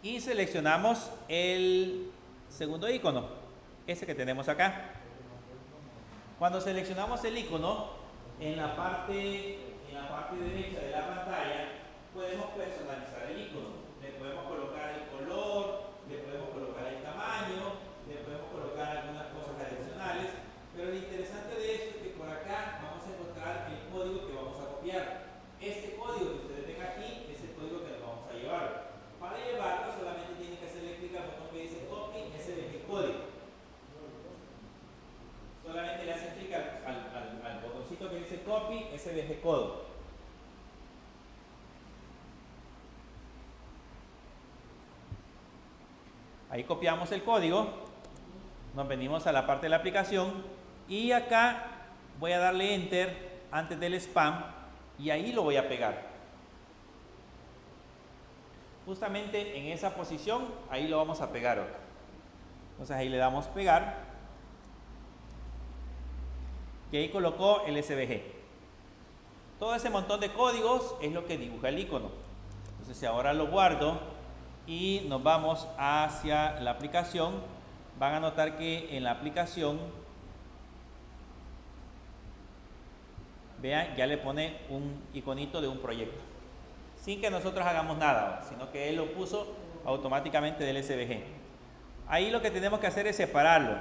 Y seleccionamos el segundo icono, ese que tenemos acá. Cuando seleccionamos el icono, en la parte derecha de la pantalla, podemos personalizar el icono. Le podemos colocar el color, le podemos colocar el tamaño, le podemos colocar algunas cosas adicionales. Pero lo interesante de esto es que por acá vamos a encontrar el código que vamos a copiar. Este código que ustedes ven aquí es el código que nos vamos a llevar. Para llevarlo solamente tienen que hacerle clic al botón que dice copy svg código. Solamente le hacen clic al botoncito que dice copy svg código. Ahí copiamos el código, nos venimos a la parte de la aplicación y acá voy a darle enter antes del spam y ahí lo voy a pegar. Justamente en esa posición, ahí lo vamos a pegar. Entonces ahí le damos pegar y ahí colocó el SVG. Todo ese montón de códigos es lo que dibuja el icono. Entonces si ahora lo guardo y nos vamos hacia la aplicación, van a notar que en la aplicación, vean, ya le pone un iconito de un proyecto, sin que nosotros hagamos nada, sino que él lo puso automáticamente del SVG. Ahí lo que tenemos que hacer es separarlo.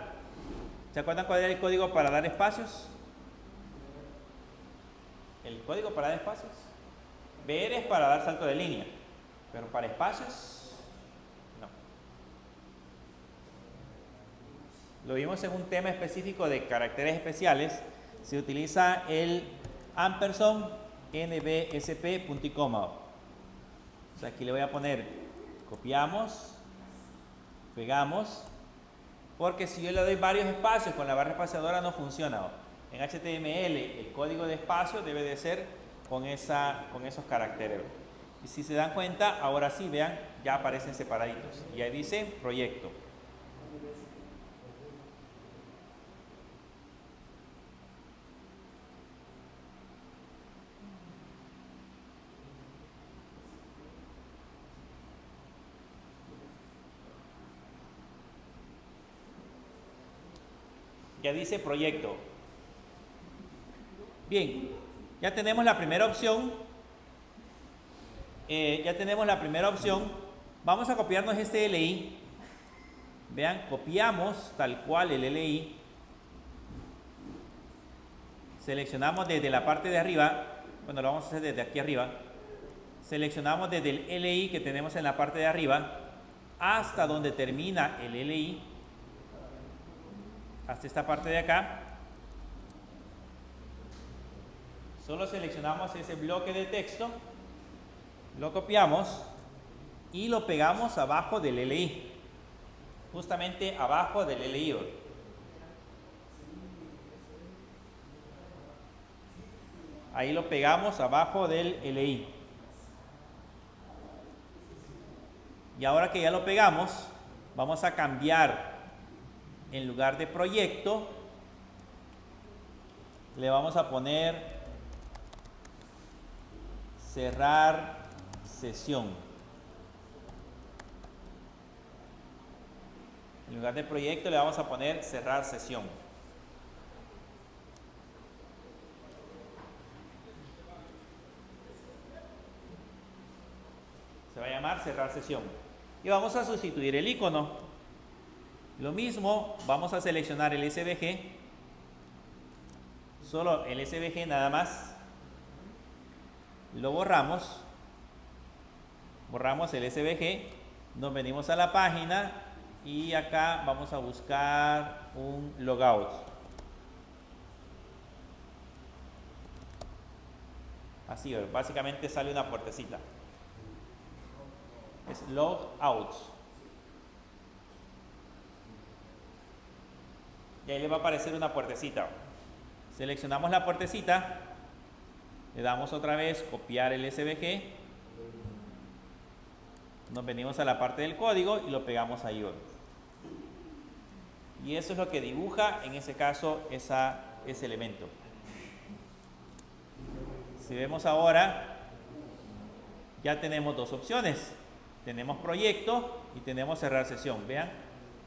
¿Se acuerdan cuál era el código para dar espacios? El código para dar espacios. BR es para dar salto de línea, pero para espacios, no. Lo vimos en un tema específico de caracteres especiales. Se utiliza el ampersand nbsp punto y coma. O sea, aquí le voy a poner, copiamos, pegamos, porque si yo le doy varios espacios con la barra espaciadora no funciona. En HTML el código de espacio debe de ser con esos caracteres. Y si se dan cuenta, ahora sí, vean, ya aparecen separaditos. Y ahí dice proyecto. Ya dice proyecto. Bien, ya tenemos la primera opción. Vamos a copiarnos este LI. Vean, copiamos tal cual el LI. Seleccionamos desde la parte de arriba Bueno, lo vamos a hacer desde aquí arriba. Seleccionamos desde el LI que tenemos en la parte de arriba hasta donde termina el LI, hasta esta parte de acá. Solo seleccionamos ese bloque de texto, lo copiamos y lo pegamos abajo del LI, justamente abajo del LI. Ahí lo pegamos abajo del LI. Y ahora que ya lo pegamos, vamos a cambiar, en lugar de proyecto, le vamos a poner cerrar sesión. En lugar de proyecto le vamos a poner cerrar sesión. Se va a llamar cerrar sesión. Y vamos a sustituir el icono. Lo mismo, vamos a seleccionar el SVG. Solo el SVG nada más. Lo borramos. Borramos el SVG. Nos venimos a la página y acá vamos a buscar un logout. Así, básicamente sale una puertecita. Es logout. Y ahí le va a aparecer una puertecita. Seleccionamos la puertecita, le damos otra vez copiar el SVG, nos venimos a la parte del código y lo pegamos ahí. Y eso es lo que dibuja en ese caso ese elemento. Si vemos ahora, ya tenemos dos opciones. Tenemos proyecto y tenemos cerrar sesión. Vean,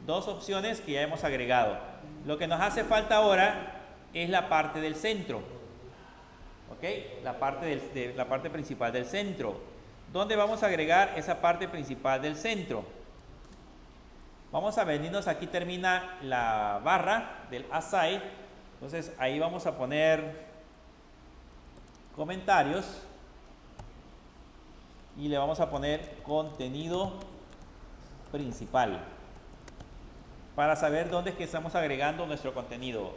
dos opciones que ya hemos agregado. Lo que nos hace falta ahora es la parte del centro. ¿Ok? La parte principal del centro. ¿Dónde vamos a agregar esa parte principal del centro? Vamos a venirnos, aquí termina la barra del aside. Entonces ahí vamos a poner comentarios. Y le vamos a poner contenido principal para saber dónde es que estamos agregando nuestro contenido.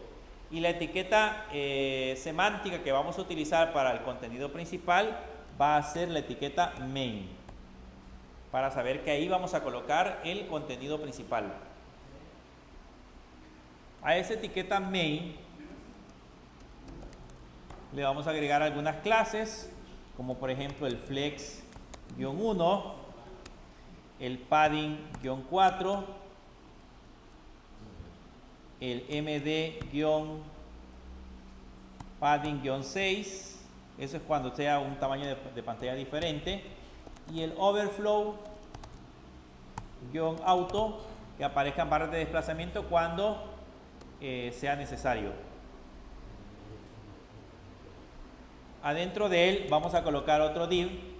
Y la etiqueta semántica que vamos a utilizar para el contenido principal va a ser la etiqueta main, para saber que ahí vamos a colocar el contenido principal. A esa etiqueta main le vamos a agregar algunas clases, como por ejemplo el flex-1, el padding-4, el md-padding-6, eso es cuando sea un tamaño de pantalla diferente, y el overflow-auto, que aparezcan barras de desplazamiento cuando sea necesario. Adentro de él vamos a colocar otro div.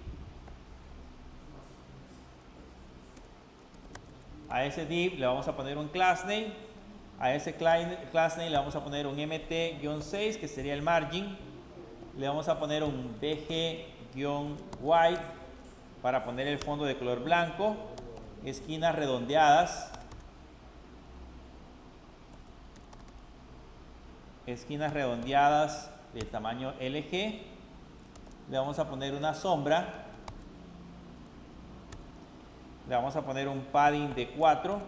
A ese div le vamos a poner un class name. A ese class name le vamos a poner un mt-6, que sería el margin. Le vamos a poner un bg-white para poner el fondo de color blanco. Esquinas redondeadas. Esquinas redondeadas de tamaño LG. Le vamos a poner una sombra. Le vamos a poner un padding de 4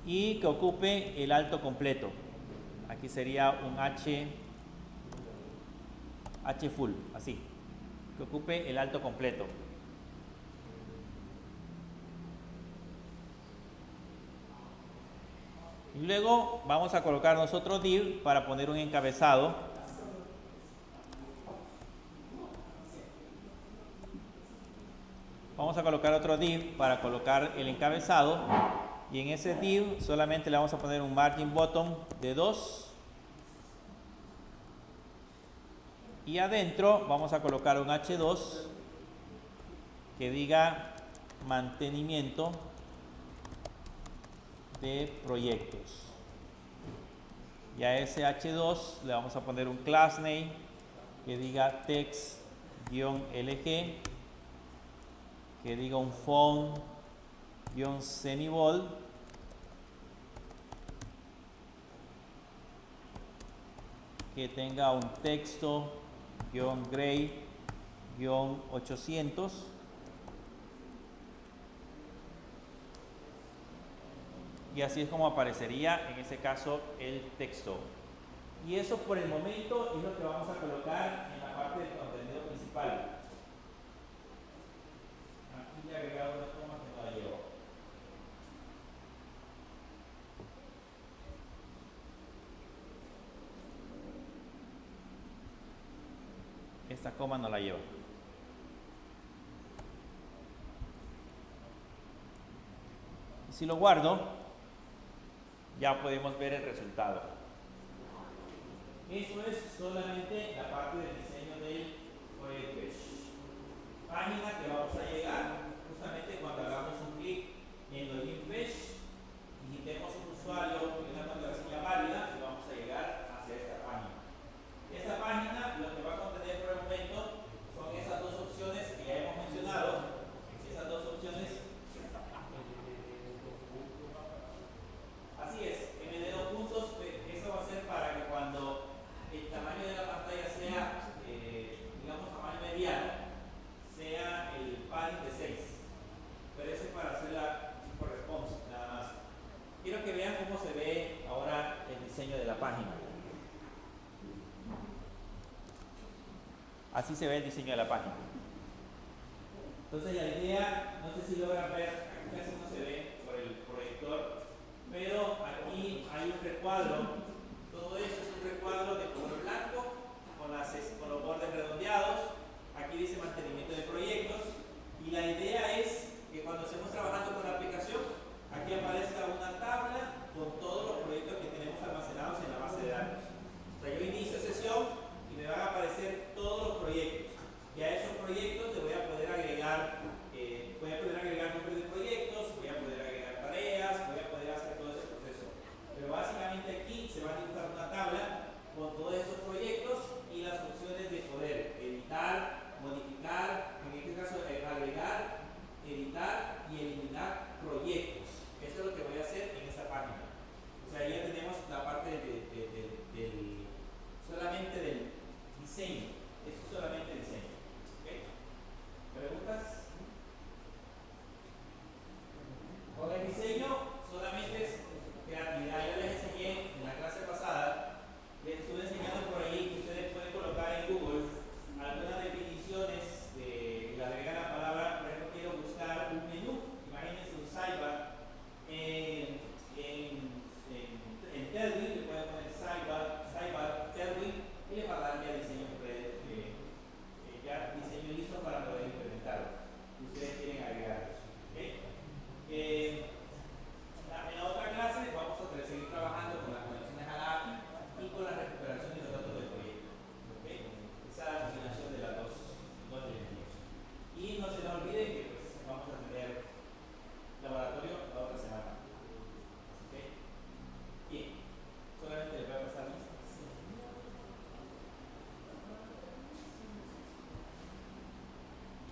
y que ocupe el alto completo. Aquí sería un H full, así, que ocupe el alto completo. Y luego vamos a colocar nosotros div para poner un encabezado. Vamos a colocar otro div para colocar el encabezado, y en ese div solamente le vamos a poner un margin bottom de 2, y adentro vamos a colocar un H2 que diga mantenimiento de proyectos, y a ese H2 le vamos a poner un class name que diga text-lg, que diga un font-semibold, que tenga un texto-gray-800, y así es como aparecería en ese caso el texto. Y eso por el momento es lo que vamos a colocar en la parte del contenido principal. Aquí le he agregado una coma que no la llevo. Esta coma no la llevo. Y si lo guardo, ya podemos ver el resultado. Eso es solamente la parte del diseño del Project página que vamos a llegar justamente cuando hagamos un clic en Login Page, digitemos un usuario y una contraseña válida y vamos a llegar hacia esta página. Esta página lo que va a contener por el momento son esas dos opciones que ya hemos mencionado. Esas dos opciones. Así es, MD2 puntos, eso va a ser para que cuando el tamaño de la pantalla sea, digamos, tamaño mediano, sea el padding de 6. Pero eso es para hacer la tipo response, nada más. Quiero que vean cómo se ve ahora el diseño de la página. Así se ve el diseño de la página. Entonces la idea, no sé si logran ver, aquí casi no se ve por el proyector, pero aquí hay un recuadro